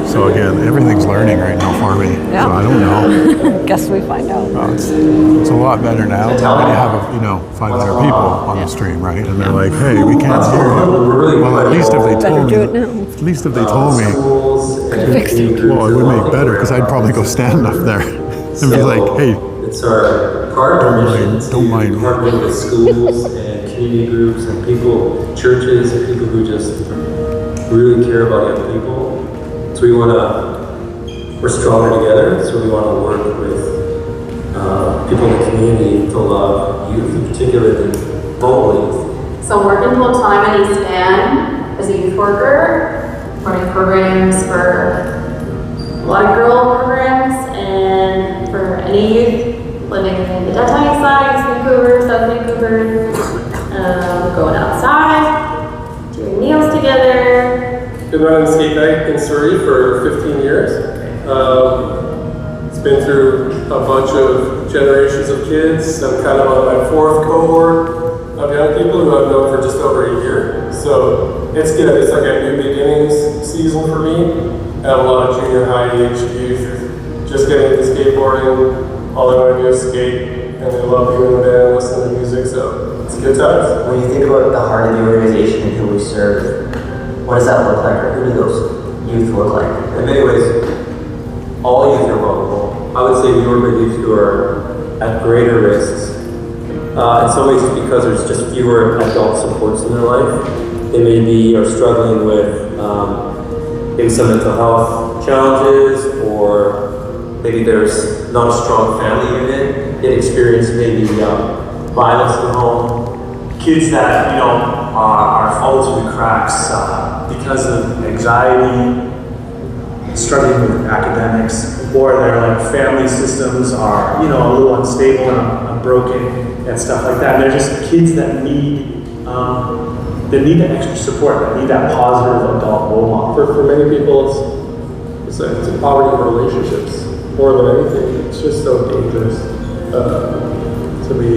So again, everything's learning right now for me. Yeah. So I don't know. Guess we find out. It's a lot better now. When you have 500 people on the stream, right? And they're like, "Hey, we can't hear you." Well, at least if they told me, at least if they told me, well, it would make better because I'd probably go stand up there and be like, "Hey, it's our part of our mission don't mind. Partner with schools and community groups and people, churches, and people who just really care about young people. So we're stronger together, so we want to work with people in the community to love youth, in particular the vulnerable youth. So I'm working full time at East Van as a youth worker, running programs for a lot of girl programs and for any youth living in the downtown east side, East Vancouver, South Vancouver, going outside, doing meals together. Been running skate night in Surrey for 15 years. It's been through a bunch of generations of kids. I'm kind of on my fourth cohort of young people who I've known for just over a year. So it's good. It's like a new beginnings season for me. I have a lot of junior high age youth just getting into skateboarding. All they want to do is skate, and they love being in the band, listening to music. So it's good times. When you think about the heart of the organization and who we serve, what does that look like, or who do those youth look like? In many ways, all youth are vulnerable. I would say the urban youth who are at greater risks. In some ways, because there's just fewer adult supports in their life. They maybe are struggling with maybe some mental health challenges, or maybe there's not a strong family unit. They experience maybe violence in the home. Kids that are falling through the cracks because of anxiety, struggling with academics, or their family systems are a little unstable and broken and stuff like that. And they're just kids that need that extra support, that need that positive adult role model. For many people, it's a poverty of relationships more than anything. It's just so dangerous to be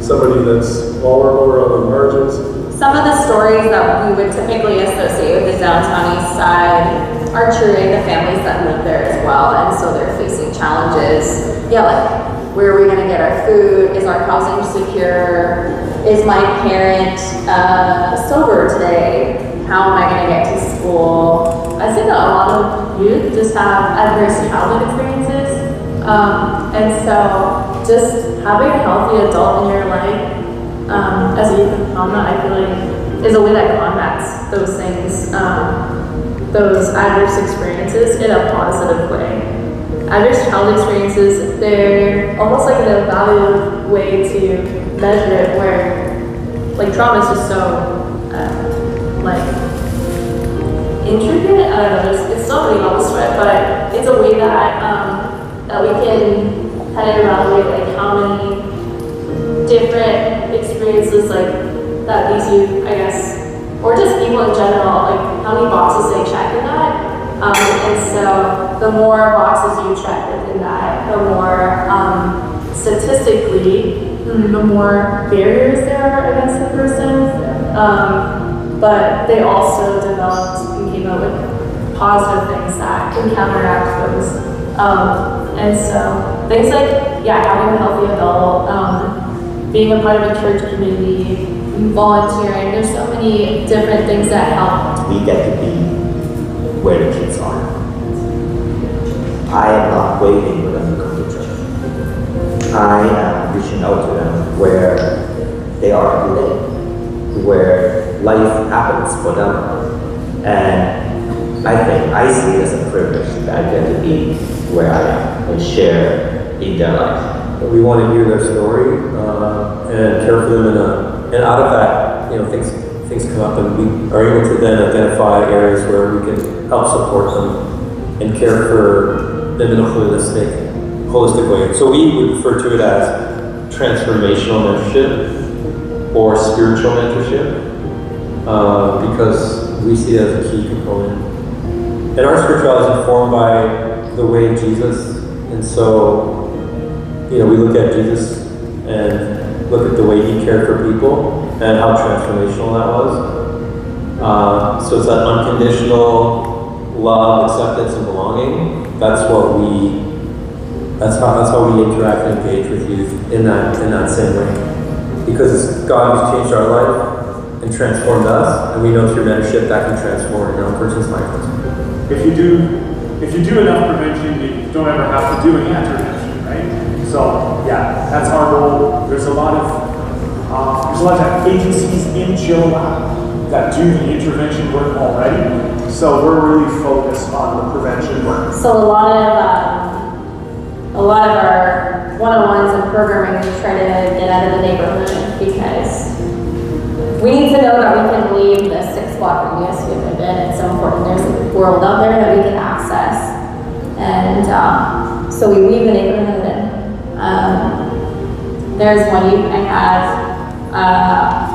somebody that's vulnerable or on the margins. Some of the stories that we would typically associate with the downtown east side are truly the families that live there as well, and so they're facing challenges. Yeah, like, where are we going to get our food? Is our housing secure? Is my parent sober today? How am I going to get to school? I think that a lot of youth just have adverse childhood experiences, and so just having a healthy adult in your life as a youth in Palma, I feel like is a way that combats those things, those adverse experiences in a positive way. Adverse childhood experiences, they're almost like an evaluative way to measure it, where trauma is just so intricate. I don't know, it's not really on the sweat, but it's a way that that we can kind of evaluate how many different experiences that these youth, I guess, or just people in general, how many boxes they check in that. And so the more boxes you check within that, the more statistically, the more barriers there are against the person. But they also developed and came up with positive things that can counteract those. And so things like, having a healthy adult, being a part of a church community, volunteering, there's so many different things that help. We get to be where the kids are. I am not waiting for them to come to church. I am reaching out to them where they are every day, where life happens for them. And I see it as a privilege that I get to be where I am and share in their life. We want to hear their story and care for them, and out of that, things come up, and we are able to then identify areas where we can help support them and care for them in a holistic way. So we would refer to it as transformational mentorship or spiritual mentorship. because we see it as a key component. And our spirituality is informed by the way of Jesus. And so, we look at Jesus and look at the way he cared for people and how transformational that was. So it's that unconditional love, acceptance, and belonging. That's how we interact and engage with youth in that same way. Because God has changed our life and transformed us, and we know through mentorship that can transform a young person's life. If you do enough prevention, you don't ever have to do any intervention, right? So yeah, that's our goal. There's a lot of agencies in Chilliwack that do the intervention work already. So we're really focused on the prevention work. So a lot of our one-on-ones and programming, we try to get out of the neighborhood because we need to know that we can leave the 6-block radius we live in. It's so important. There's a world out there that we can access. And so we leave the neighborhood and there's one youth I have,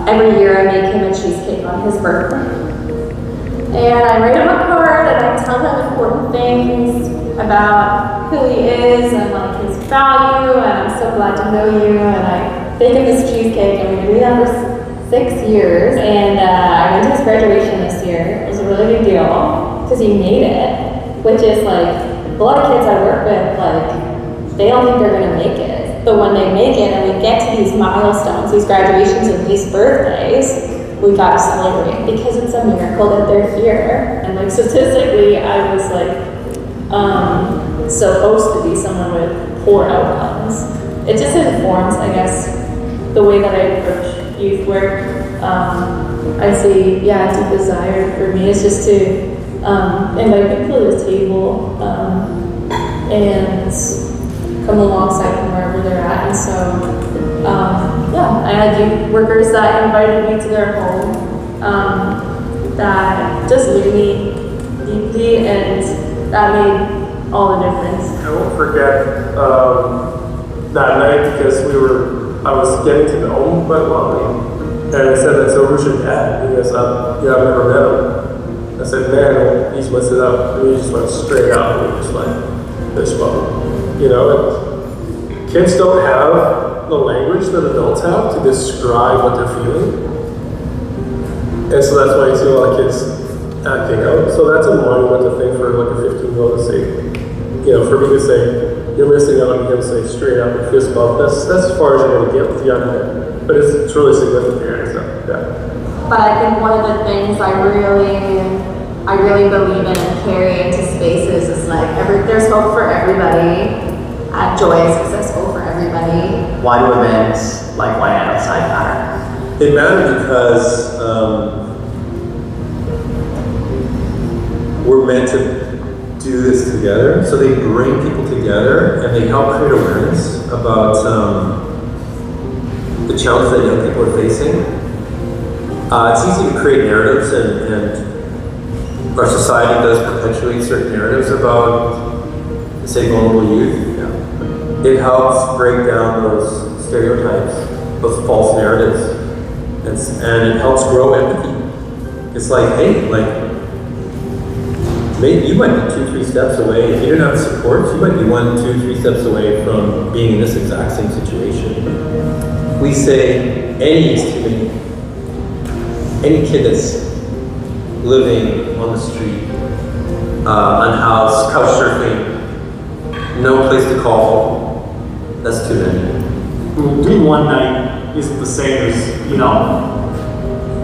every year I make him a cheesecake on his birthday. And I write him a card and I tell him important things about who he is and like his value, and I'm so glad to know you, and I bake him this cheesecake, and we're gonna do that for 6 years. And I went to his graduation this year. It was a really big deal because he made it, which is like a lot of kids I work with, like they don't think they're gonna make it, but when they make it and we get to these milestones, these graduations and these birthdays, we gotta celebrate because it's a miracle that they're here. And like statistically, I was like supposed to be someone with poor outcomes. It just informs, I guess, the way that I approach youth work. I see, a deep desire for me is just to invite people to the table and come alongside them wherever they're at. And so, I had youth workers that invited me to their home that just knew me deeply, and that made all the difference. I won't forget that night because I was getting to know him quite well. And I said, "So who's your dad?" And he goes, I've never met him. I said, "Man, he's messed it up." And he just went straight out and he was like, "This one." Kids don't have the language that adults have to describe what they're feeling. And so that's why you see a lot of kids acting out. So that's a monumental thing for like a 15-year-old to say. For me to say, you're missing out on him saying straight up and fist bump, that's as far as you're going to get with young men. But it's really significant. But I think one of the things I really believe in and carry into spaces is like there's hope for everybody. Joy is accessible for everybody. Why do events like White Night Outside matter? They matter because we're meant to do this together. So they bring people together and they help create awareness about the challenges that young people are facing. It's easy to create narratives, and our society does perpetuate certain narratives about, say, vulnerable youth. It helps break down those stereotypes, those false narratives, and it helps grow empathy. It's like, hey, maybe you might be 2-3 steps away. If you don't have support, you might be 1-2-3 steps away from being in this exact same situation. We say any student, any kid that's living on the street, unhoused, couch surfing, no place to call, that's too many. Doing one night isn't the same as,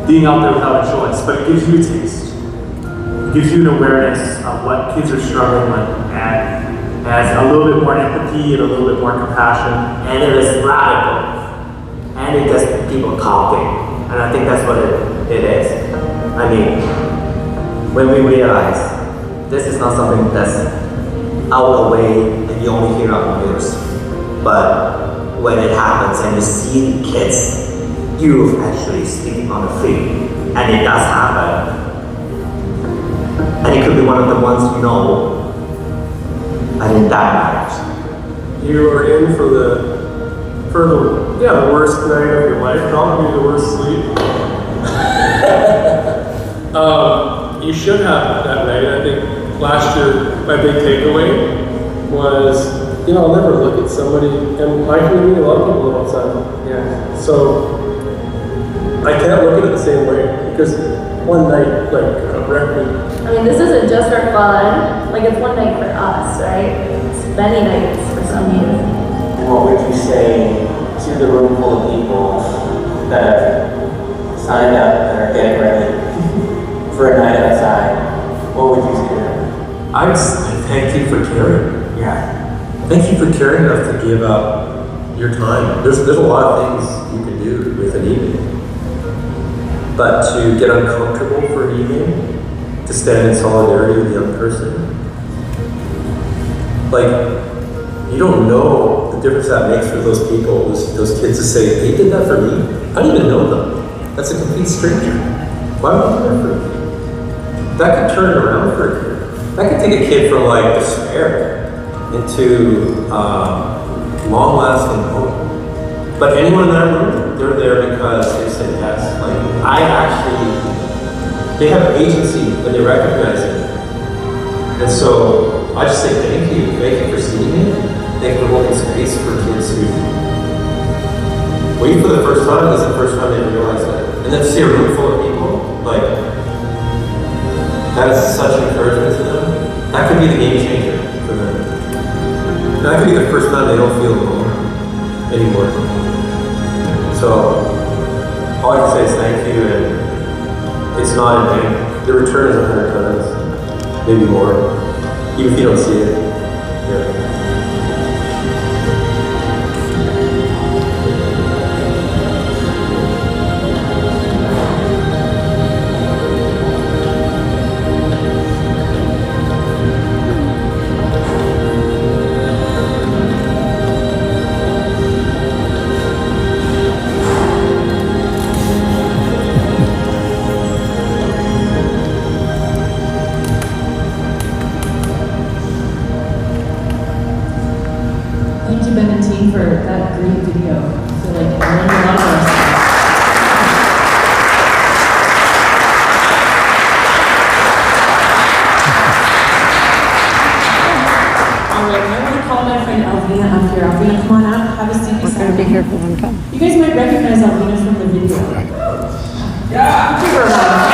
being out there without a choice, but it gives you a taste. It gives you an awareness of what kids are struggling with, and has a little bit more empathy and a little bit more compassion. And it is radical. And it gets people talking. And I think that's what it is. I mean, when we realize this is not something that's out of the way and you only hear on the news, but when it happens and you see kids, youth actually sleeping on the street, and it does happen. And it could be one of the ones I think that matters. You are in for the worst night of your life, probably the worst sleep. you should have that night. I think last year my big takeaway was, I'll never look at somebody, and my community, a lot of people live outside. Yeah. So I can't look at it the same way because one night wrecked me. I mean, this isn't just for fun. Like, it's one night for us, right? It's many nights for some youth. What would you say to the room full of people that have signed up and are getting ready for a night outside? What would you say to them? I would say thank you for caring. Yeah. Thank you for caring enough to give up your time. There's a lot of things you can do with an evening. But to get uncomfortable for an evening, to stand in solidarity with a young person, you don't know the difference that makes for those people, those kids to say, they did that for me. I don't even know them. That's a complete stranger. Why would you do that for me? That could turn it around for a kid. That could take a kid from despair into long-lasting hope. But anyone in that room, they're there because they said yes. They have agency when they recognize it. And so I just say thank you. Thank you for seeing me. Thank you for holding space for kids who wait for the first time. This is the first time they realize that. And then to see a room full of people, that is such an encouragement to them. That could be the game changer for them. That could be the first time they don't feel alone anymore. So all I can say is thank you, and it's not in vain. The return is 100 times, maybe more, even if you don't see it. Yeah. For that great video. I feel like I learned a lot of stuff. All right, I want to call my friend Alvina up here. Alvina, come on up. Have a seat. We're going to be here for a long time. You guys might recognize Alvina from the video. Yeah. Give her a round.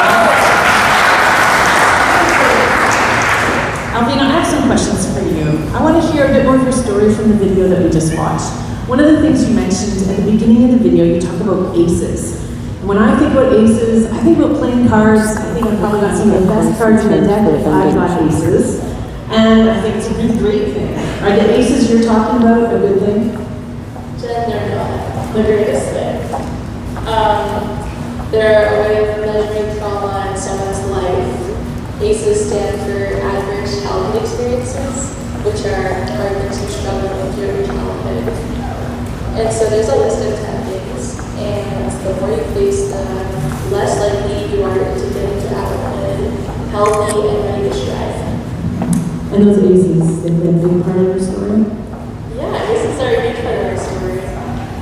Alvina, I have some questions for you. I want to hear a bit more of your story from the video that we just watched. One of the things you mentioned at the beginning of the video, you talk about aces. And when I think about aces, I think about playing cards. I think I've probably got some of the best cards in the deck if I've got aces. And I think it's a really great thing. Are the aces you're talking about a good thing? Jen, they're not the greatest thing. They're a way of measuring trauma in someone's life. ACEs stand for adverse childhood experiences, which are things you struggle with through your childhood. And so there's a list of 10 things, and the more you face them, less likely you are to get into adulthood, healthy and ready to strive. And those aces, they play a big part of your story? Yeah, aces are a huge part of our story.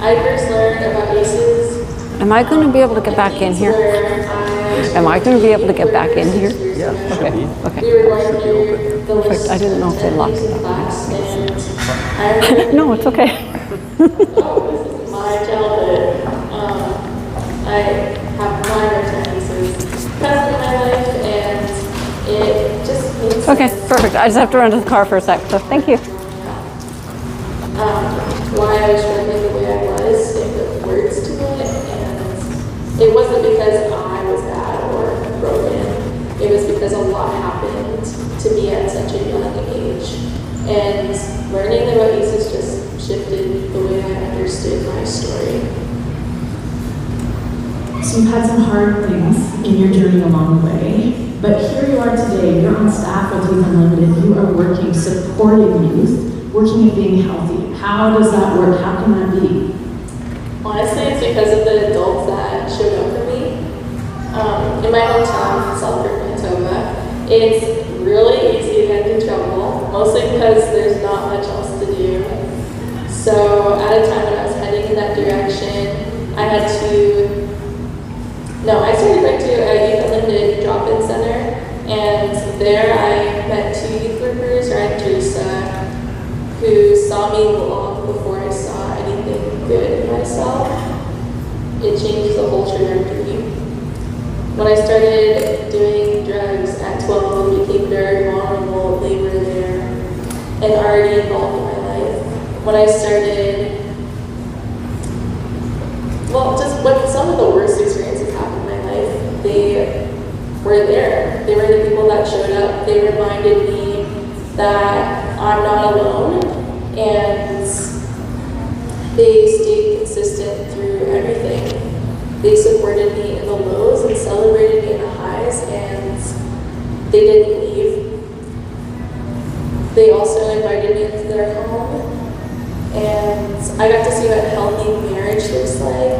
I first learned about aces. Am I going to be able to get back in here? Am I going to be able to get back in here? Yeah. Okay. Okay. We were going through the list. Perfect. I didn't know if they locked it up. And No, it's okay. this is my childhood. I have minor tendencies present in my life, and it just makes Okay, sense. perfect. I just have to run to the car for a sec, so thank you. Why I was struggling the way I was, and put words to it, and it wasn't because I was bad or broken. It was because a lot happened to me at such a young age, and learning about ACEs just shifted the way I understood my story. So you've had some hard things in your journey along the way, but here you are today, you're on staff with Youth Unlimited, you are working, supporting youth, working at being healthy. How does that work? How can that be? Honestly, it's because of the adults that showed up for me. In my hometown, Selkirk, Manitoba, it's really easy to get into trouble, mostly because there's not much else to do. So at a time when I was heading in that direction, I started going to a Youth Unlimited drop-in center, When I started doing drugs at 12, it became very vulnerable. They were there and already involved in my life. When I started, well, just when some of the worst experiences happened in my life, they were there. They were the people that showed up. They reminded me that I'm not alone, and they stayed consistent through everything. They supported me in the lows and celebrated me in the highs, and they didn't leave. They also invited me into their home, and I got to see what a healthy marriage looks like,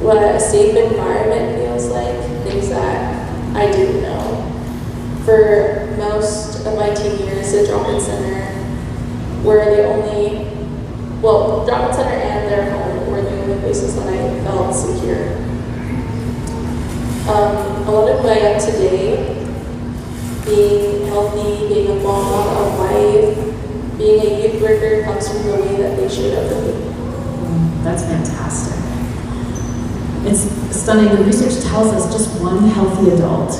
what a safe environment feels like, things that I didn't know. For most of my teen years, the drop-in center were the only, well, drop-in center and their home were the only places that I felt secure. A lot of who I am today, being healthy, being a mom, a wife, being a youth worker, comes from the way that they showed up for me. That's fantastic. It's stunning. The research tells us just one healthy adult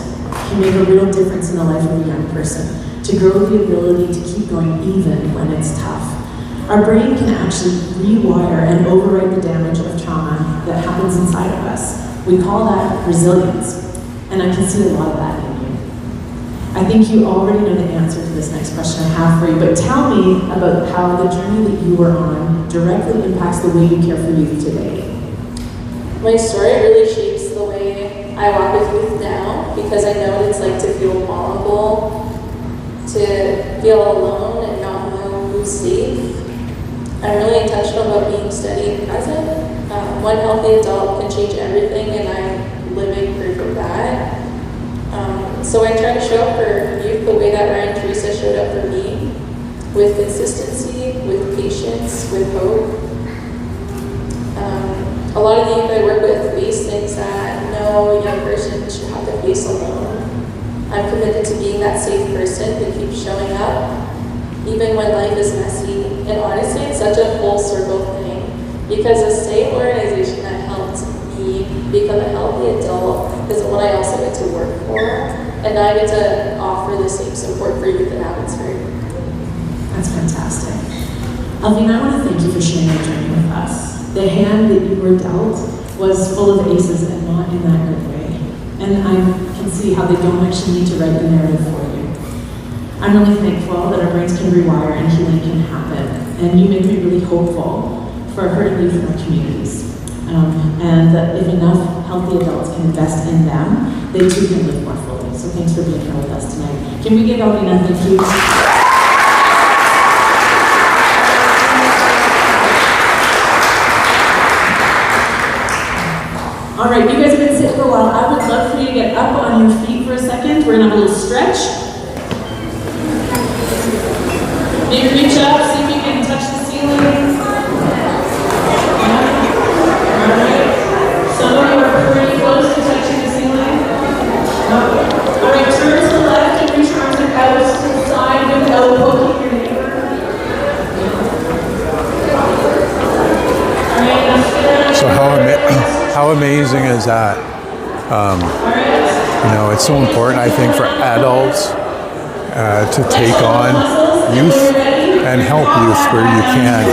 can make a real difference in the life of a young person, to grow the ability to keep going even when it's tough. Our brain can actually rewire and overwrite the damage of trauma that happens inside of us. We call that resilience, and I can see a lot of that in you. I think you already know the answer to this next question I have for you, but tell me about how the journey that you were on directly impacts the way you care for youth today. My story really shapes the way I walk with youth now, because I know what it's like to feel vulnerable, to feel alone and not know who's safe. I'm really intentional about being steady and present. One healthy adult can change everything, and I'm living proof of that. So I try to show up for youth the way that Ryan Teresa showed up for me, with consistency, with patience, with hope. A lot of the youth I work with face things that no young person should have to face alone. I'm committed to being that safe person who keeps showing up, even when life is messy. And honestly, it's such a full circle thing, because the same organization that helped me become a healthy adult is the one I also get to work for, and I get to offer the same support for youth in Abbotsford. That's fantastic. Alvina, I want to thank you for sharing your journey with us. The hand that you were dealt was full of aces and not in that good way. And I can see how they don't actually need to write the narrative for you. I'm really thankful that our brains can rewire and healing can happen. And you make me really hopeful for hurting youth in our communities. And that if enough healthy adults can invest in them, they too can live more fully. So thanks for being here with us tonight. Can we give Alvina a thank you? All right, you guys have been sitting for a while. I would love for you to get up on your feet for a second. We're gonna have a little stretch. Maybe reach up, see if you can touch the ceiling. All right. Some of you are pretty close to touching the ceiling. All right, turn to the left and reach your arms out to the side with the elbow poking your neighbor. All right, now sit So how amazing is that? You know, it's so important, I think, for adults to take on youth and help youth where you can.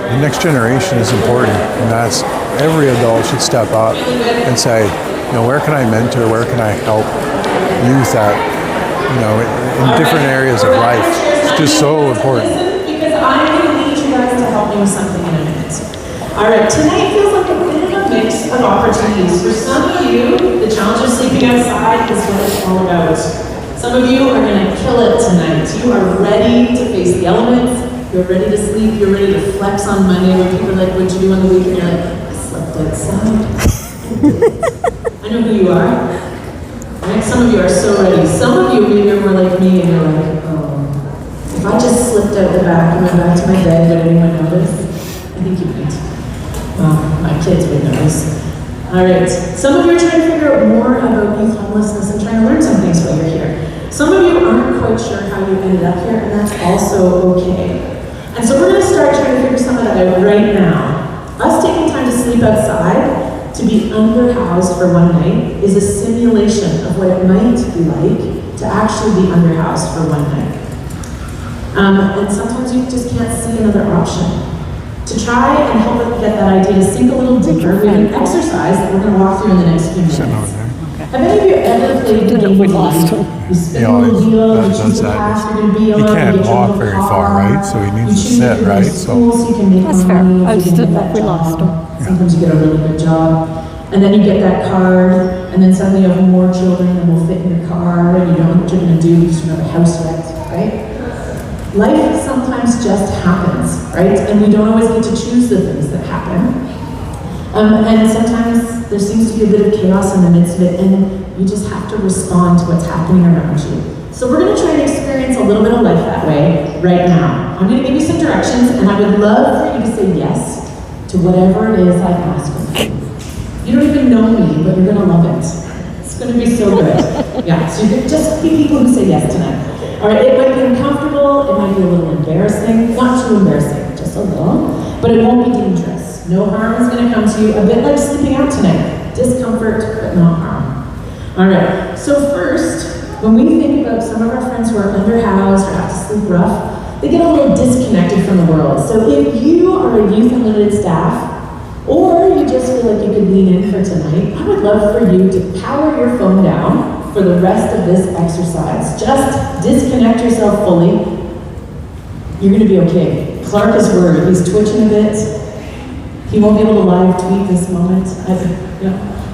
The next generation is important, and that's every adult should step up and say, you know, where can I mentor, where can I help youth at, you know, in different areas of life. It's just so important. Because I'm going to need you guys to help me with something in a minute. All right, tonight feels like a bit of a mix of opportunities. For some of you, the challenge of sleeping outside is what it's all about. Some of you are going to kill it tonight. You are ready to face the elements. You're ready to sleep. You're ready to flex on Monday when people are like, what'd you do on the weekend? You're like, I slept outside. I know who you are. Right? Some of you are so ready. Some of you maybe are more like me and you're like, oh, if I just slipped out the back and went back to my bed, would anyone notice? I think you might. Well, my kids would notice. All right. Some of you are trying to figure out more about youth homelessness and trying to learn some things while you're here. Some of you aren't quite sure how you ended up here, and that's also okay. And so we're going to start trying to figure some of that out right now. Us taking time to sleep outside to be underhoused for one night is a simulation of what it might be like to actually be underhoused for one night. And sometimes you just can't see another option. To try and help it get that idea to sink a little deeper, we have an exercise that we're going to walk through in the next few minutes. Have any of you ever played the game? You spin a little wheel, you choose the path you're going to be on. He can't walk very far, right? So he needs to sit, right? So That's fair. I just didn't know if we lost him. Sometimes you get a really good job. And then you get that card, and then suddenly you have more children than will fit in your car, and you don't know what you're going to do because you have a house rent, right? Life sometimes just happens, right? And we don't always get to choose the things that happen. And sometimes there seems to be a bit of chaos in the midst of it, and you just have to respond to what's happening around you. So we're going to try and experience a little bit of life that way right now. I'm going to give you some directions, and I would love for you to say yes to whatever it is I ask of you. You don't even know me, but you're going to love it. It's going to be so good. Yeah, so you just be people who say yes tonight. All right, it might be uncomfortable, it might be a little embarrassing, not too embarrassing, just a little, but it won't be dangerous. No harm is going to come to you, a bit like sleeping out tonight. Discomfort, but not harm. All right, so first, when we think about some of our friends who are underhoused or have to sleep rough, they get a little disconnected from the world. So if you are a youth and limited staff, or you just feel like you could lean in for tonight, I would love for you to power your phone down for the rest of this exercise. Just disconnect yourself fully. You're going to be okay. Clark is worried. He's twitching a bit. He won't be able to live tweet this moment.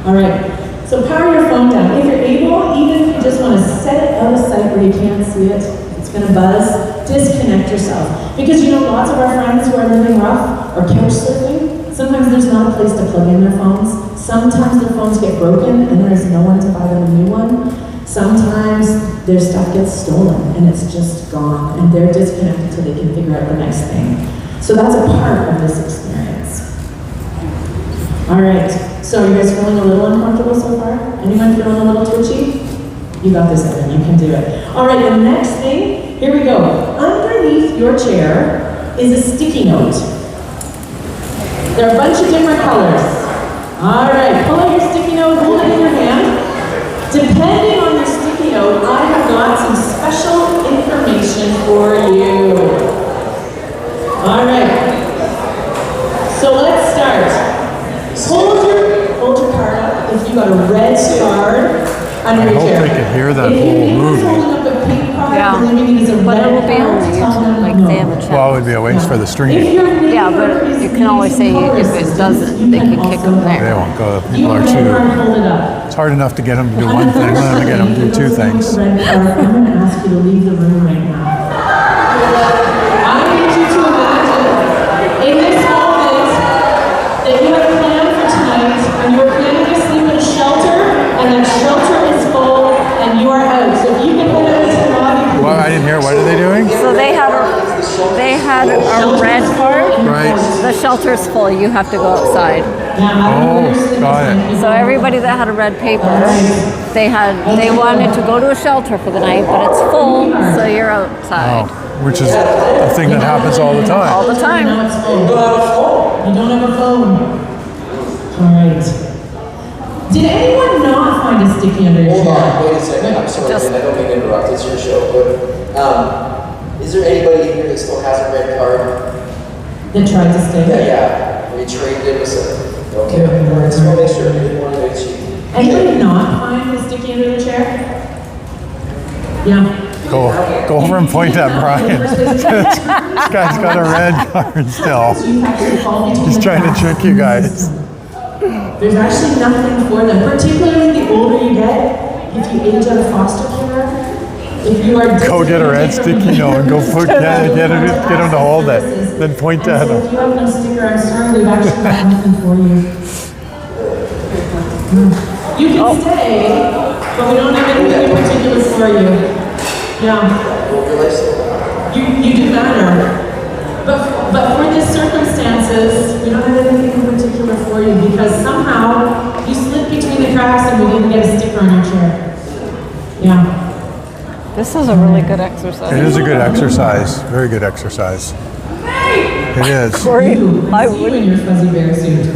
All right. So power your phone down. If you're able, even if you just want to set it out of sight where you can't see it, it's going to buzz, disconnect yourself. Because you know lots of our friends who are living rough or couch surfing, sometimes there's not a place to plug in their phones. Sometimes their phones get broken and there's no one to buy them a new one. Sometimes their stuff gets stolen and it's just gone and they're disconnected until they can figure out the next thing. So that's a part of this experience. All right, so are you guys feeling a little uncomfortable so far? Anyone feeling a little twitchy? You got this, Evan, you can do it. All right, the next thing, here we go. Underneath your chair is a sticky note. There are a bunch of different colors. All right, pull out your sticky note, hold it in your hand. Depending on your sticky note, I have got some special information for you. All right, so let's start. Hold your card up if you got a red card under your chair. I hope they can hear that whole movie. But it will be on YouTube, like they have a channel. Well, it would be a waste for the stream. Yeah, but you can always say if it doesn't, they can kick them there. They won't go. People are too. It's hard enough to get them to do one thing, let them get them to do two things. I'm going to ask you to leave the room right now. I need you to imagine in this moment that you have planned for tonight and you are planning to sleep in a shelter and that shelter is full and you are out. So if you can put it into the lobby. Well, I didn't hear. What are they doing? So they had a red card. Right. The shelter's full. You have to go outside. Oh, got it. So everybody that had a red paper, they wanted to go to a shelter for the night, but it's full, so you're outside. Oh, which is a thing that happens all the time. All the time. You don't have a phone. All right. Did anyone not find a sticky under your chair? Hold on, wait a second. I'm sorry, I don't mean to interrupt. It's your show, but is there anybody here that still has a red card? That tried to stay there? Yeah. We traded it with some. Okay, I just want to make sure we didn't want to make cheap. Anybody not find the sticky under the chair? Yeah. Go over and point at Brian. This guy's got a red card still. He's trying to trick you guys. There's actually nothing for them, particularly the older you get. If you age out of foster care, if you are go get a red sticky note and go get him to hold it. Then point at him. If you have no sticker, I'm sorry, we've actually got nothing for you. You can stay, but we don't have anything in particular for you. Yeah. You do matter. But for these circumstances, we don't have anything in particular for you because somehow you slip between the cracks and we didn't get a sticker on your chair. Yeah. This is a really good exercise. It is a good exercise. Very good exercise. It is. Corey, I would in your fuzzy bear suit.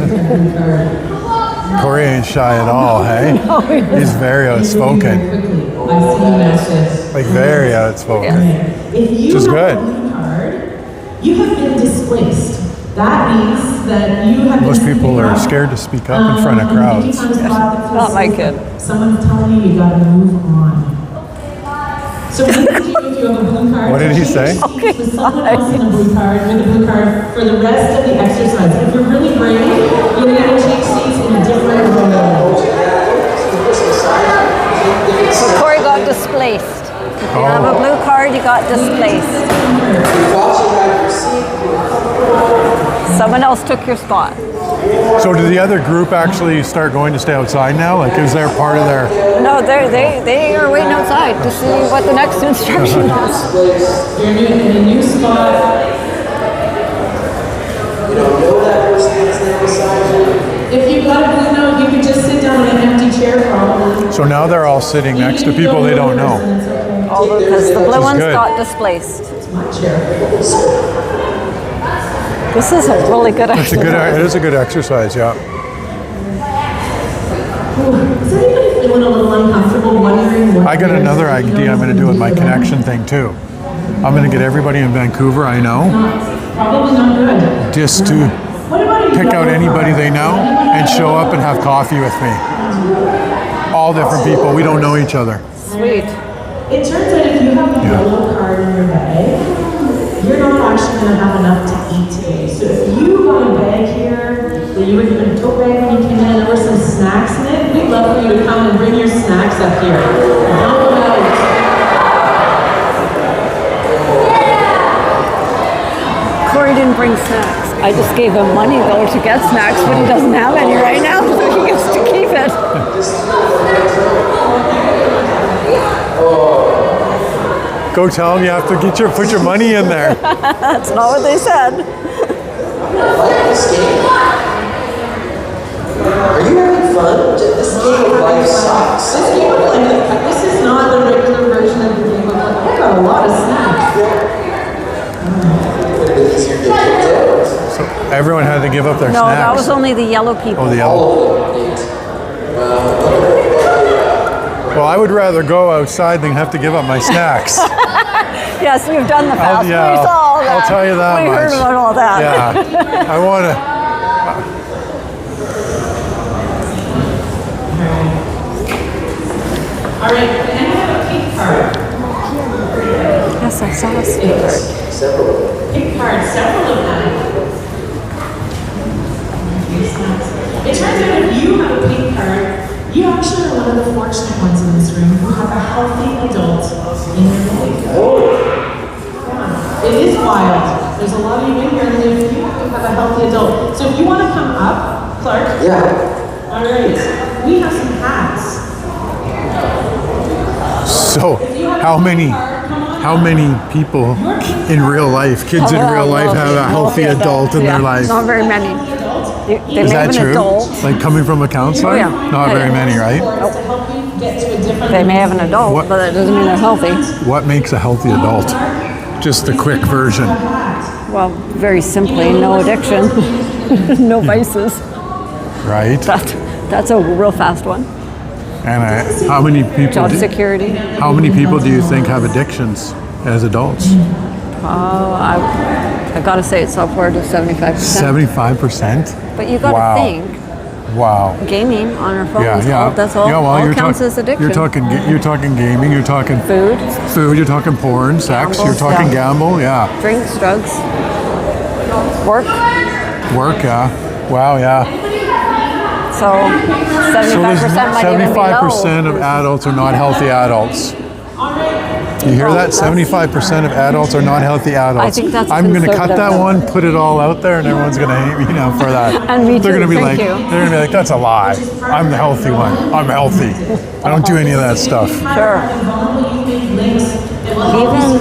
Corey ain't shy at all, hey? No, He's very outspoken. Like very outspoken. If you Which is have good. a blue card, you have been displaced. That means that you have Most been people sleeping are up, scared to speak up in front of and maybe crowds. found a spot that feels Not my safe, kid. but someone's telling you gotta move on. So what did you do if you have a blue card? What did he say? Okay, with someone else in a blue card, with a blue card for the rest of the exercise. If you're really brave, you're gonna take seats in a different row. So Corey got displaced. If you have a blue card, you got displaced. Someone else took your spot. So did the other group actually start going to stay outside now? Like, is there part of their... No, they are waiting outside to see what the next instruction is. You're in a new spot. Know that person that's there beside you. If you've got a blue note, you could just sit down in an empty chair probably. So now they're all sitting next to people they don't know. All because the blue ones good. got displaced. My chair. This is a really good It's a exercise. good. It is a good exercise, yeah. Is anybody feeling a little uncomfortable, wondering what? I got another idea I'm going to do with my connection thing too. I'm going to get everybody in Vancouver I know, Probably not good. just to What about pick out anybody they know and show up and have coffee with me. All different people. We don't know each other. Sweet. It turns out if you have a yellow card in your bag, you're not actually going to have enough to eat today. So if you got a bag here that you were given a tote bag when you came in and there were some snacks in it, we'd love for you to come and bring your snacks up here. Dump them out. Corey didn't bring snacks. I just gave him money though to get snacks, but he doesn't have any right now, so he gets to keep it. Go tell them you have to put your money in there. That's not what they said. Are you having fun? This game of life sucks. This game of life, this is not the regular version of the game of life. I got a lot of snacks. So everyone had to give up their No, snacks. that was only the yellow people. Oh, the yellow. Well, I would rather go outside than have to give up my snacks. Yes, we've done the fast. yeah, We saw all that. I'll tell you that We much. heard about all that. Yeah, I want to. All right, and I have a pink card. Yes, I saw a speaker. Pink cards, several of them. It turns out if you have a pink card, you actually are one of the fortunate ones in this room who have a healthy adult in your life. Yeah. It is wild. There's a lot of you in here and if you have a healthy adult. So if you want to come up, Clark. Yeah. All right. We have some hats. So, how many people in real life, kids in real life, have a healthy adult in their life? Not very many. They Is may that have an true? adult. Like coming from a counselor? Oh, yeah. Not Yeah, very yeah. many, right? They may have an adult, but that doesn't mean they're healthy. What makes a healthy adult? Just the quick version. Well, very simply, no addiction, no vices. Right? That's a real fast one. And how many people? Job security. How many people do you think have addictions as adults? I got to say it's upward of 75%. 75%. But you got to Wow. think, Wow. gaming on our phones, Yeah. that's all. Yeah, well, all you're counts talk- as addiction. You're talking gaming. You're talking food. You're talking porn, sex. Gamble, You're talking yeah. gamble. Yeah. Drinks, drugs, work. Work. Yeah. Wow. Yeah. So 75% might even be low. 75% of adults are not healthy adults. You hear that? 75% of adults are not healthy adults. I think that's I'm going to cut conservative. that one, put it all out there, and everyone's going to hate me now for that. And me They're too, going to be thank like, you. they're going to be like, that's a lie. I'm the healthy one. I'm healthy. I don't do any of that stuff. Sure. Even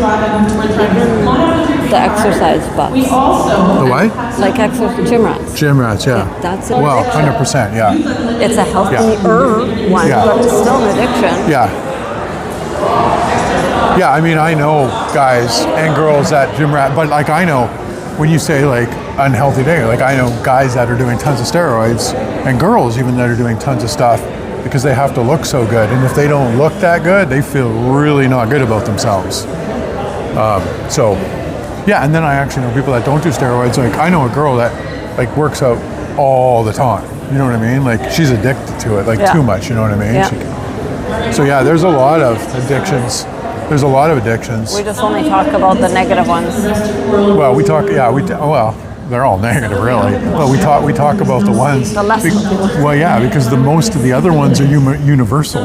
the exercise bucks. The what? Like exercise gym rats. Gym rats, yeah. That's an Well, addiction. 100%, yeah. It's a healthier one, Yeah. but it's still an addiction. Yeah. Yeah, I mean, I know guys and girls at gym rat, but like I know when you say like unhealthy day. Like I know guys that are doing tons of steroids and girls even that are doing tons of stuff because they have to look so good. And if they don't look that good, they feel really not good about themselves. So yeah, and then I actually know people that don't do steroids. Like I know a girl that like works out all the time. You know what I mean? Like she's addicted to it, like too much. You know what I mean? So yeah, there's a lot of addictions. There's a lot of addictions. We just only talk about the negative ones. Well, we talk. Yeah, well, they're all negative, really. But we talk about the ones. The less. Well, yeah, because the most of the other ones are human universal.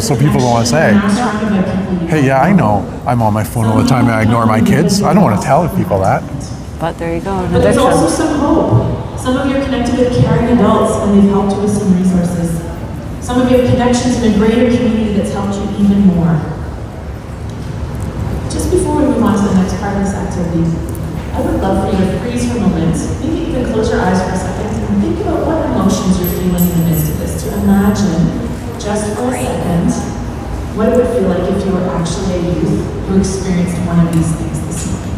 So people don't want to say, hey, yeah, I know I'm on my phone all the time and I ignore my kids. I don't want to tell people that. But there you go. But there's also some hope. Some of you are connected with caring adults and they've helped you with some resources. Some of you have connections in a greater community that's helped you even more. Just before we move on to the next part of this activity, I would love for you to freeze for a moment, maybe even close your eyes for a second, and think about what emotions you're feeling in the midst of this. To imagine, just for a second, what it would feel like if you were actually a youth who experienced one of these things this morning.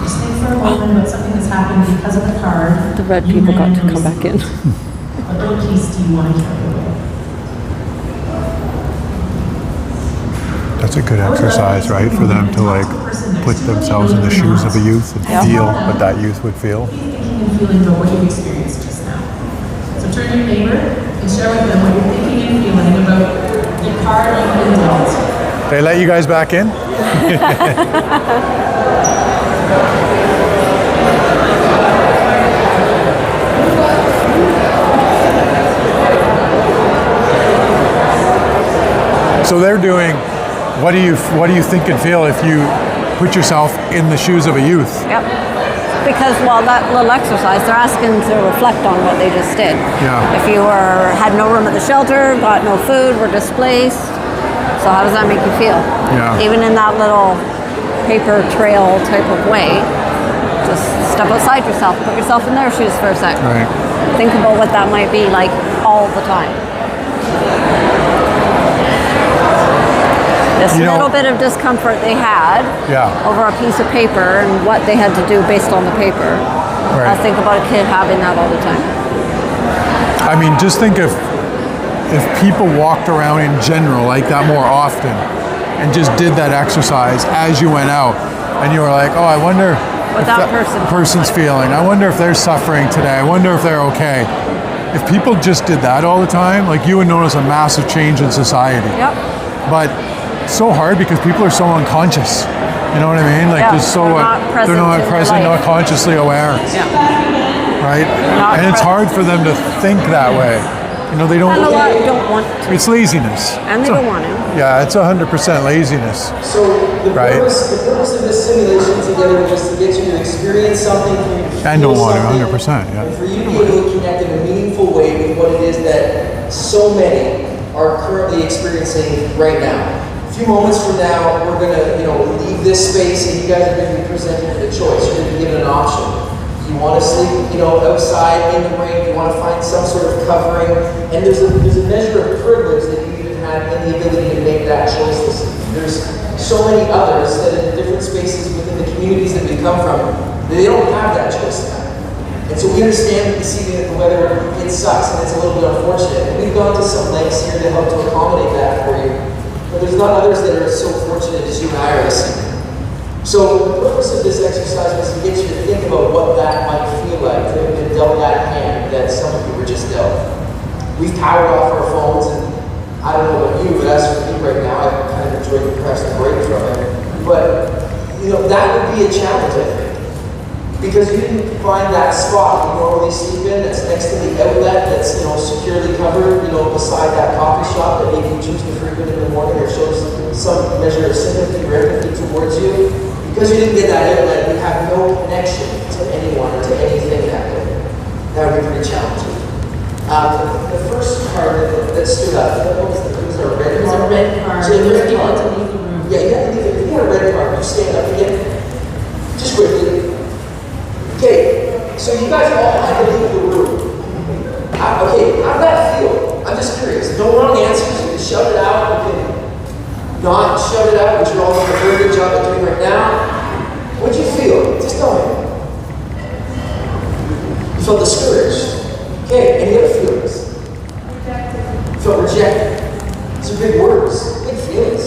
Just think for a moment about something that's happened because of the card. The red people got to come back in. What little piece do you want to carry away? That's a good exercise, right, for them to like put themselves in the shoes of a youth and feel what that youth would feel. Thinking and feeling about what you experienced just now. So turn to your neighbor and share with them what you're thinking and feeling about your card and adult. They let you guys back in? So they're doing, what do you think and feel if you put yourself in the shoes of a youth? Yep. Because that little exercise, they're asking to reflect on what they just did. Yeah. If you had no room at the shelter, got no food, were displaced, so how does that make you feel? Yeah. Even in that little paper trail type of way, just step outside yourself, put yourself in their shoes for a second. Right. Think about what that might be like all the time. This little bit of discomfort they had over a piece of paper and what they had to do based on the paper. Right. I think about a kid having that all the time. I mean, just think if people walked around in general like that more often and just did that exercise as you went out and you were like, oh, I wonder what that person's feeling. I wonder if they're suffering today. I wonder if they're okay. If people just did that all the time, like you would notice a massive change in society. Yep. But so hard because people are so unconscious. You know what I mean? Like they're not present, not consciously aware. Yeah. Right? And it's hard for them to think that way. You know, they don't. And a lot don't want to. It's laziness. And they don't want to. Yeah, it's 100% laziness. So the purpose of this simulation together was to get you to experience something and don't want to, 100%. Yeah. And for you to be able to connect in a meaningful way with what it is that so many are currently experiencing right now. A few moments from now, we're going to, leave this space, and you guys are going to be presented with a choice. You're going to be given an option. Do you want to sleep, outside in the rain? Do you want to find some sort of covering? And there's a measure of privilege that you even have in the ability to make that choice this evening. There's so many others that in different spaces within the communities that we come from, they don't have that choice now. And so we understand that this evening that the weather, it sucks and it's a little bit unfortunate. And we've gone to some lengths here to help to accommodate that for you. But there's not others that are so fortunate as you and I are this evening. So the purpose of this exercise was to get you to think about what that might feel like to have been dealt that hand that some of you were just dealt. We've powered off our phones, and I don't know about you, but as for me right now, I kind of enjoyed perhaps the break from it. But, that would be a challenge, I think. Because you didn't find that spot you normally sleep in that's next to the outlet that's, securely covered, beside that coffee shop that maybe you choose to frequent in the morning or shows some measure of sympathy or empathy towards you. Because you didn't get that outlet, you have no connection to anyone or to anything that way. That would be pretty challenging. The first card that stood up, what was it? It was a red card. It was a red card. So you had to leave the room. Yeah, you had to leave it. If you had a red card, you stand up again. Just quickly. Okay, so you guys all had to leave the room. Okay, how did that feel? I'm just curious. No wrong answers. You can shout it out. You can not You felt discouraged. Okay, any other feelings? You felt rejected. These are big words, big feelings.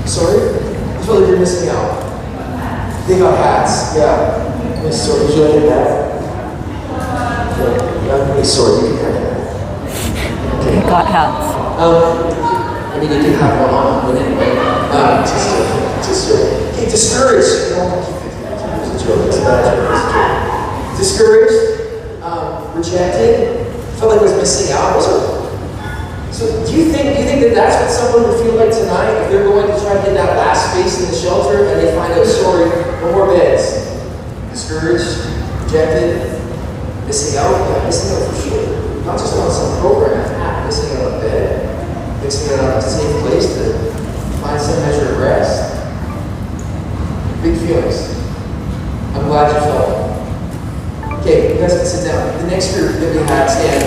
Sorry? You felt like you're missing out. They got hats, yeah. Miss Sorry, would you like a hat? Miss Sorry, you can have a hat. They got hats. I mean, you did have one on, but anyway. Okay, discouraged. You know, it's a joke, it's a bad joke, it's a joke. Discouraged, rejected, felt like I was missing out. So do you think that that's what someone would feel like tonight if they're going to try to get that last space in the shelter and they find out, sorry, no more beds? Discouraged, rejected, missing out? Yeah, missing out for sure. Not just on some program, missing out on a bed, missing out on a safe place to find some measure of rest. Big feelings. I'm glad you felt it. Okay, you guys can sit down. The next group that we had, stand.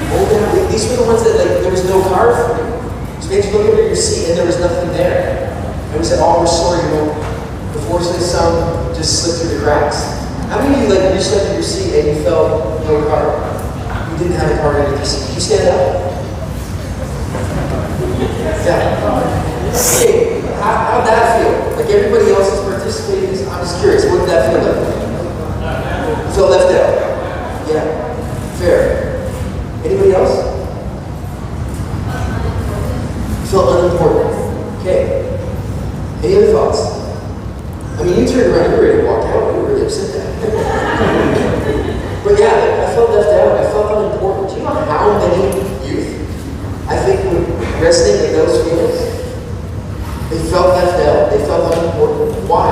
Hold down. These were the ones that, like, there was no card for you. So maybe you look over your seat and there was nothing there. And we said, oh, we're sorry, you know, the force of the sound just slipped through the cracks. How many of you, like, reached up to your seat and you felt no card? You didn't have a card under your seat. Can you stand up? Yeah. Okay, how'd that feel? Like, everybody else is participating. I'm just curious, what did that feel like? You felt left out? Yeah. Fair. Anybody else? You felt unimportant. Okay. Any other thoughts? I mean, you turned around, you were ready to walk out, you were really upset there. But yeah, I felt left out, I felt unimportant. Do you know how many youth I think would resonate with those feelings? They felt left out, they felt unimportant. Why?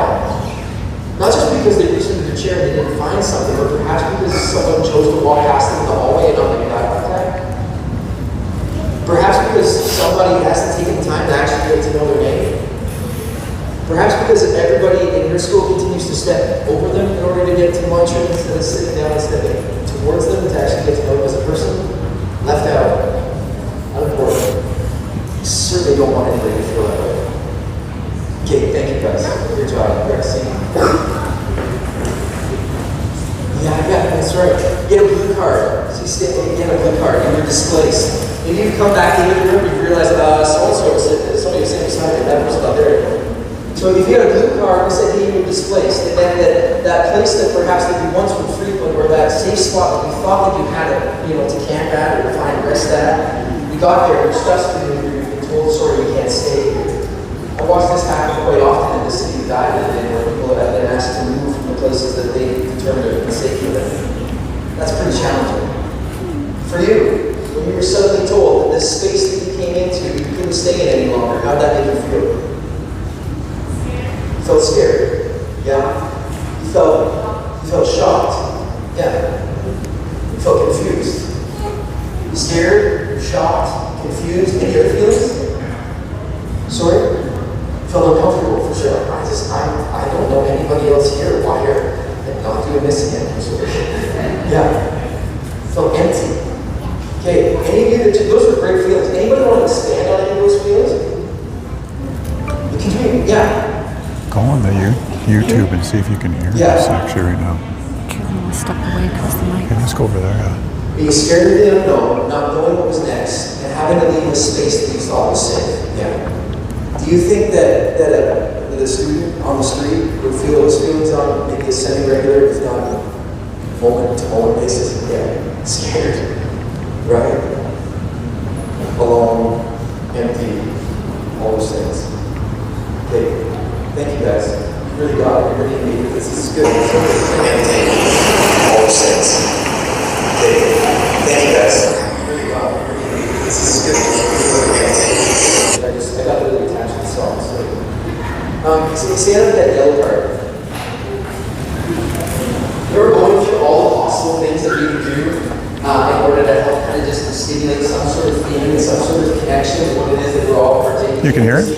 Not just because they reached into their chair and they didn't find something, but perhaps because someone chose to walk past them in the hallway and not make eye contact. Perhaps because somebody hasn't taken the time to actually get to know their name. Perhaps because everybody in your school continues to step over them in order to get to lunch instead of sitting down and stepping towards them to actually get to know them as a person. Left out. Unimportant. You certainly don't want anybody to feel that way. Okay, thank you guys. Good job. Great. Yeah, that's right. Get a blue card. So you get a blue card. You were displaced. Maybe you come back into the room and you realize, so-and-so was somebody was sitting beside me, that person's not there anymore. So if you had a blue card, we said, hey, you were displaced. And then that place that perhaps that you once would frequent, or that safe spot that you thought that you had to camp at or to find rest at, you got there, your stuff's been moved, you've been told, sorry, you can't stay here. I watch this happen quite often in the city that I live in, where people have been asked to move from the places that they determined to be safe for them. That's pretty challenging. For you, when you were suddenly told that this space that you came into, you couldn't stay in any longer, how'd that make you feel? You felt scared? Yeah? You felt shocked? Yeah. You felt confused? Scared? Shocked? Confused? Any other feelings? Sorry? Felt uncomfortable for sure. I don't know anybody else here. Why are they not doing this again? Yeah. Felt empty. Okay, any of you those were great feelings. Anybody want to expand on any of those feelings? You can do it, yeah. Go on the YouTube and see if you can hear this actually right now. Step away across the mic. Okay, let's go over there, yeah. Being scared of the unknown, not knowing what was next, and having to leave a space that you thought was safe. Yeah. Do you think that a student on the street would feel those feelings on maybe a semi-regular, if not moment-to-moment basis? Yeah, scared, right? Alone, empty, all those things. Okay, thank you guys. You really got it. You really made it. This is good. Empty, all those things. Okay, thank you guys. You really got it. This is good. I got really attached to the song. So stand up that yellow card. You're going through all the possible things that you can do in order to help kind of just stimulate some sort of feeling, some sort of connection with what it is that we're all partaking in. You can hear it?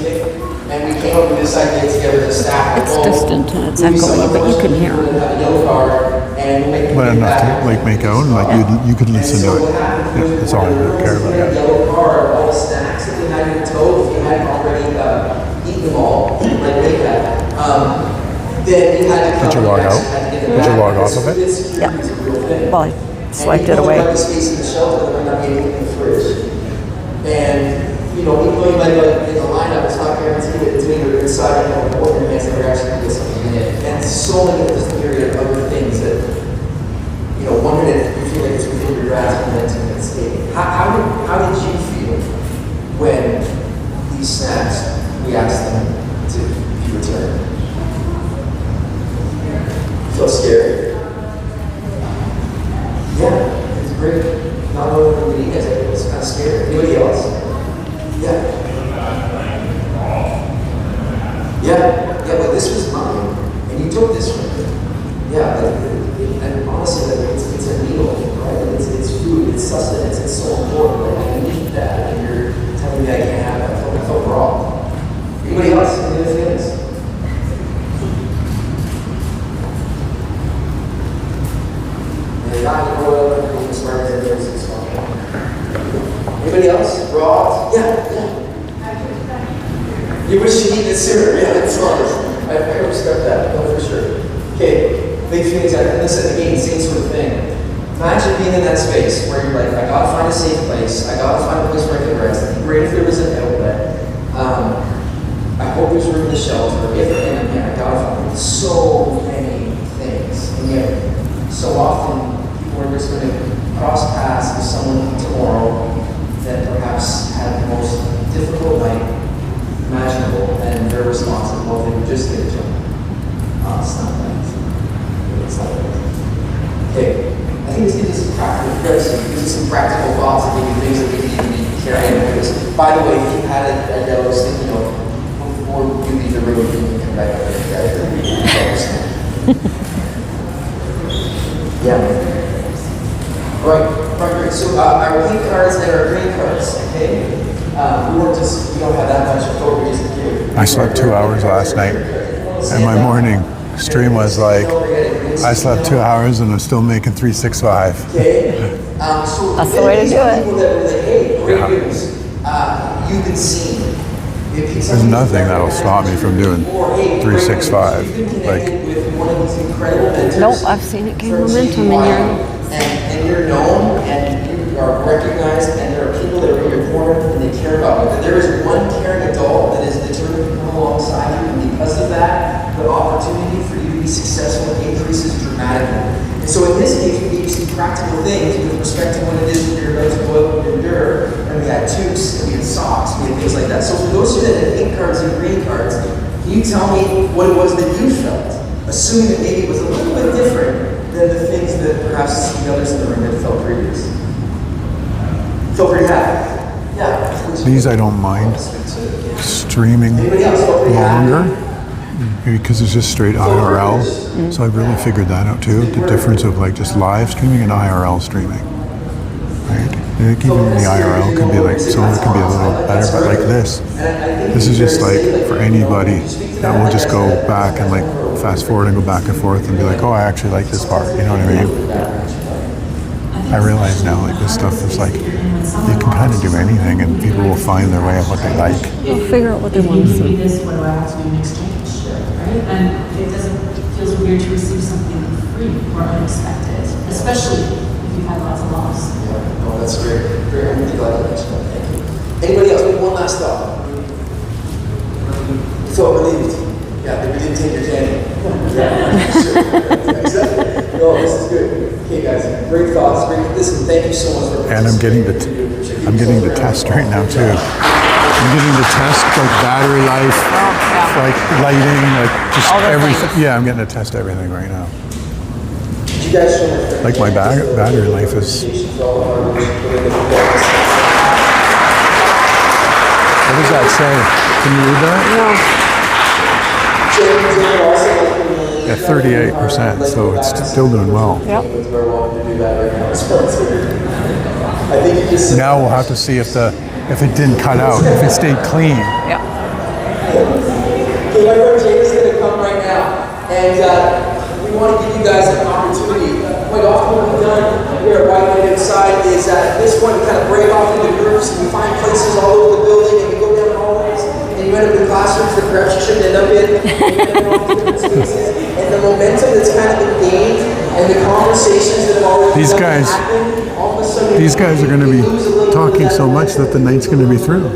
And we came up with this idea together as a staff. It's distant and it's echoey, but you can hear it. Have a yellow card and we'll make But enough to like make out and like you could listen to it. Yeah, that's all I care about. Yeah. Yellow card, all the snacks that you had in your tote, if you hadn't already eaten them all, like they had, then you had to come. Did you log out? Had to get Did you log off of it? Yeah. Well, I swiped it away. And space in the shelter, there might not be anything in the fridge. And, you know, even though you might like in the lineup, it's not guaranteed that it's either inside or in your hands that are actually going to get something in it. And so many of this myriad of other things that, you know, one minute you feel like it's within your grasp and then it's escape. How did you feel when these snacks, we asked them to be returned? Feel scared? Yeah, it's great. Not knowing what we need, it's kind of scary. Anybody else? Yeah. Yeah, but this was mine, and you took this from me. Yeah, and honestly, it's a needle, right? It's food, it's sustenance, it's so important. Like, I need that, and you're telling me I can't have that. I felt wrong. Anybody else? Any other feelings? Anybody else? Rob? Yeah. You wish you needed it sooner. Yeah, that's honest. I respect that. No, for sure. Okay, big feelings. And listen, again, same sort of thing. Imagine being in that space where you're like, I gotta find a safe place. I gotta find a place where I can rest. It'd be great if there was an outlet. I hope there's room in the shelter. I gotta find so many things. And yet, so often, we're just going to cross paths with someone tomorrow that perhaps had the most difficult night imaginable, and their response is, well, they would just get it to them. It's not that. It's not that. Okay, I think this gives us some practical thoughts and maybe things that we need to be carrying with us. By the way, if you had it, I was thinking, you know, before you leave the room, you can come back and yeah. Right. So our pink cards and our green cards, okay? We don't have that much authority just to give. I slept 2 hours last night, and my morning stream was like, I slept 2 hours and I'm still making 365. Okay. That's the way to do it. People that were like, hey, great news. You've been seen. There's nothing that'll stop me from doing 365. Like, nope, I've seen it gain momentum in your. And you're known, and you are recognized, and there are people that are in your corner, and they care about you. But there is one caring adult that is determined to come alongside you, and because of that, the opportunity for you to be successful increases dramatically. And so in this case, we gave you some practical things with respect to what it is that you're about to go out and endure. And we had tubes, and we had socks, we had things like that. So for those of you that had pink cards and green cards, can you tell me what it was that you felt? Assuming that maybe it was a little bit different than the things that perhaps the others in the room had felt previous. Feel pretty happy. Yeah. these I don't mind streaming longer because it's just straight IRL. So I really figured that out too. The difference of like just live streaming and IRL streaming. Right? Like even the IRL can be like, some of it can be a little better, but like this is just like for anybody that will just go back and like fast forward and go back and forth and be like, oh, I actually like this part. You know what I mean? I realize now like this stuff is like, you can kind of do anything and people will find their way of what they like. They'll figure out what they want to see. This, what do I have to do in exchange? Right? And it feels weird to receive something free or unexpected, especially if you've had lots of loss. Yeah, no, that's great. Great. I'm really glad you mentioned that. Thank you. Anybody else? Maybe one last thought. You felt relieved. Yeah, that we didn't take your candy. Yeah, sure. Exactly. No, this is good. Okay, guys, great thoughts. Great. Listen, thank you so much for. And I'm getting the test right now too. I'm getting the test like battery life, like lighting, like just everything. Yeah, I'm getting to test everything right now. You guys show my like my battery life is. What does that say? Can you read that? Yeah, 38%, so it's still doing well. Yep. Now we'll have to see if it didn't cut out, if it stayed clean. Yeah. Okay, my friend Jane is going to come right now, and we want to give you guys an opportunity. Quite often what we've done here at White Light Inside is at this point we kind of break off into groups and we find places all over the building and we go down hallways and you end up in class. classrooms that perhaps you shouldn't end up in, and the momentum that's kind of been gained, and the conversations that have already These guys, happened, all of a sudden these guys are going to be talking so much that the night's going to be through.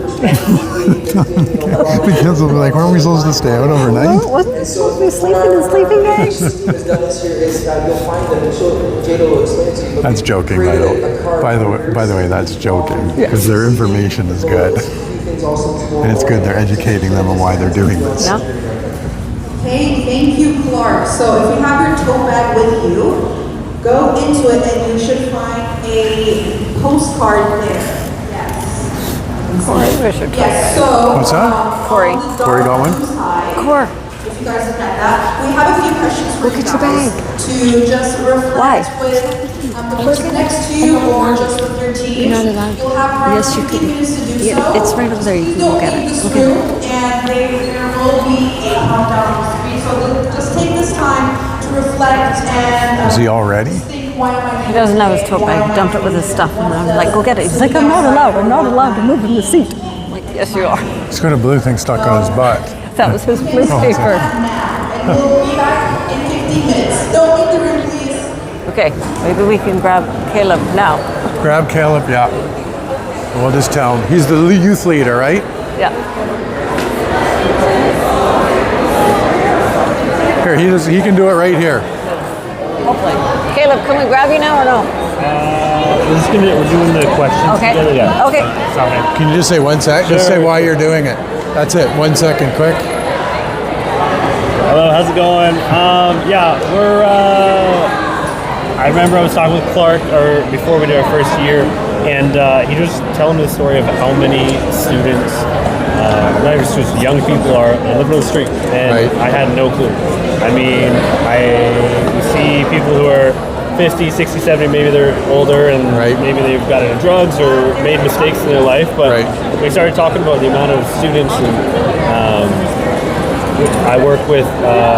Because they'll be like, weren't we supposed to stay out overnight? Wasn't it supposed to be sleeping in sleeping bags? has done this here is you'll find them, and so Jada will explain it to you. but That's we've joking, created a card by the way, that's joking. Because their information is good. And it's good they're educating them on why they're doing this. Yeah. Okay, thank you, Clark. So if you have your tote bag with you, go into it and you should find a postcard there. Yes, so What's that? Corey. Corey got one? Core. If you guys look at that, we have a few questions for Look you at your guys to just reflect with the person next to you or just with your team. You're not allowed. You'll have around Yes, you 15 can. minutes to do Yeah, so. it's right over there. You Please can don't look at leave it. this Okay. room, and there will be a countdown on the screen. So just take this time to reflect and Is he all ready? think, why am I He doesn't have his tote bag. He dumped it with his stuff. And I'm like, go get it. He's like, I'm not allowed. I'm not allowed to move in the seat. I'm like, yes, you are. He's got a blue thing stuck on his butt. That was his blue Oh, paper. And we'll be back in 15 minutes. Don't leave the room, please. Okay, maybe we can grab Caleb now. Grab Caleb, yeah. We'll just tell him. He's the youth leader, right? Yeah. Here, he can do it right here. Hopefully. Caleb, can we grab you now or no? We're doing the questions Okay. together. Yeah. Okay. Sorry. Can you just say 1 sec? Just say why you're doing it. That's it. 1 second, quick. Hello, how's it going? We're. I remember I was talking with Clark, or before we did our first year, and he was telling me the story of how many students, not even students, young people are living on the street, and I had no clue. I mean, we see people who are 50, 60, 70, maybe they're older, and maybe they've got into drugs or made mistakes in their life, but we started talking about the amount of students and I work with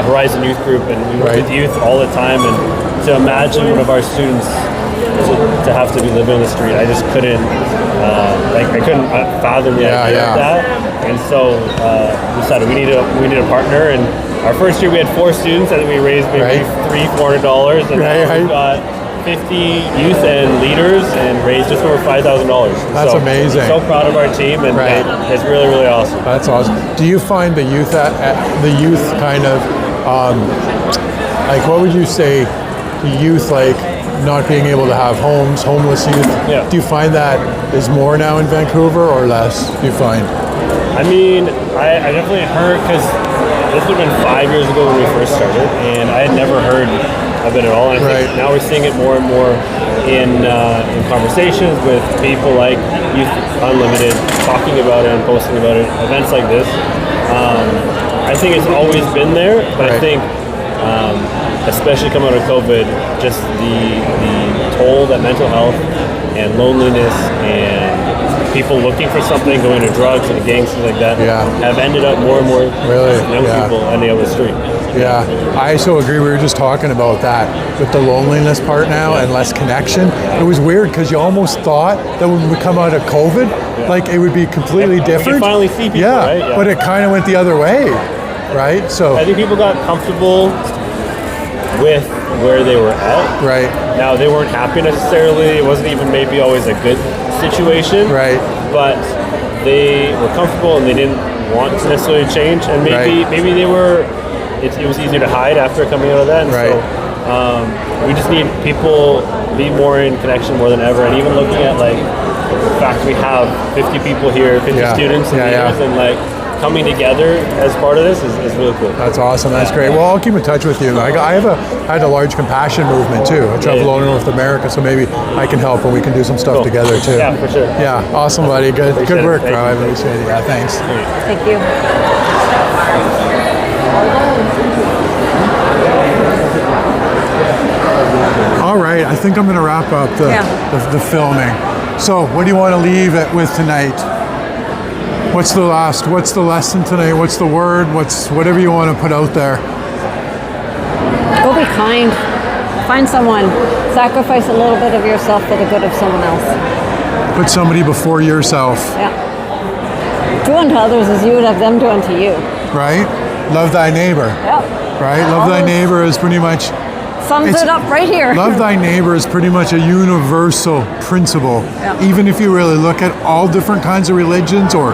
Horizon Youth Group, and we work with youth all the time. And to imagine one of our students to have to be living on the street, I just couldn't. I couldn't fathom the idea of that. And so we decided we need a partner. And our first year we had 4 students. I think we raised maybe $300-400, and now we've got 50 youth and leaders and raised just over $5,000. That's amazing. I'm so proud of our team, and it's really, really awesome. That's awesome. Do you find the youth kind of like, what would you say the youth, like not being able to have homes, homeless youth? Yeah. Do you find that is more now in Vancouver or less? Do you find? I mean, I definitely heard, because this would have been 5 years ago when we first started, and I had never heard of it at all. And I think now we're seeing it more and more in conversations with people like Youth Unlimited, talking about it and posting about it, events like this. I think it's always been there, but I think, especially coming out of COVID, just the toll that mental health and loneliness and people looking for something, going to drugs and gangs, things like that, have ended up more and more young people ending up on the street. Yeah, I so agree. We were just talking about that with the loneliness part now and less connection. It was weird because you almost thought that when we come out of COVID, like it would be completely different. You finally see people, right? Yeah. But it kind of went the other way, right? So I think people got comfortable with where they were at. Right. Now, they weren't happy necessarily. It wasn't even maybe always a good situation. Right. But they were comfortable and they didn't want to necessarily change. And maybe they were. It was easier to hide after coming out of that. And so we just need people to be more in connection more than ever. And even looking at like the fact we have 50 people here, 50 students and leaders, and like coming together as part of this is really cool. That's awesome. That's great. Well, I'll keep in touch with you. I had a large compassion movement too. I travel all over North America, so maybe I can help and we can do some stuff together too. Yeah, for sure. Yeah, awesome, buddy. Good work, bro. I appreciate it. Yeah, thanks. Thank you. All right, I think I'm going to wrap up the filming. So, what do you want to leave it with tonight? What's the lesson tonight? What's the word? Whatever you want to put out there? Go be kind. Find someone. Sacrifice a little bit of yourself for the good of someone else. Put somebody before yourself. Yeah. do unto others as you would have them do unto you. Right? Love thy neighbor. Yep. Right? Love thy neighbor is pretty much Sums it up right here. Love thy neighbor is pretty much a universal principle. Yeah. Even if you really look at all different kinds of religions or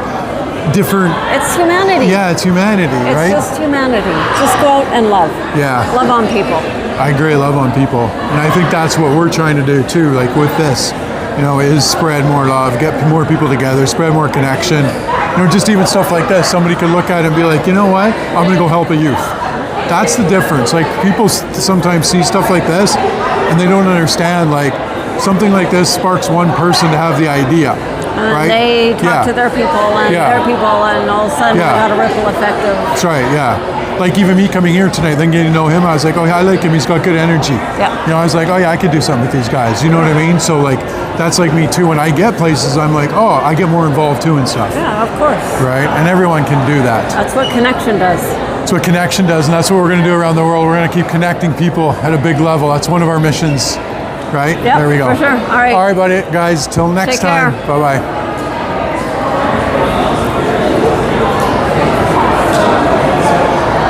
different. It's humanity. Yeah, it's humanity, right? It's just humanity. Just go out and love. Yeah. Love on people. I agree, love on people. And I think that's what we're trying to do too, like with this, is spread more love, get more people together, spread more connection. Just even stuff like this. Somebody could look at it and be like, you know what? I'm going to go help a youth. That's the difference. Like people sometimes see stuff like this and they don't understand, like something like this sparks one person to have the idea. And right? they talk to their people and their people, and all of a sudden we got a ripple effect of. That's right, yeah. Like even me coming here tonight, then getting to know him, I was like, oh yeah, I like him, he's got good energy. Yeah. I was like, oh yeah, I could do something with these guys. You know what I mean? So like, that's like me too. When I get places, I'm like, oh, I get more involved too and stuff. Yeah, of course. Right? And everyone can do that. That's what connection does. That's what connection does, and that's what we're going to do around the world. We're going to keep connecting people at a big level. That's one of our missions, right? Yep, there we go. for sure. All right. All right, buddy, guys. Till next Take care. time. Bye-bye.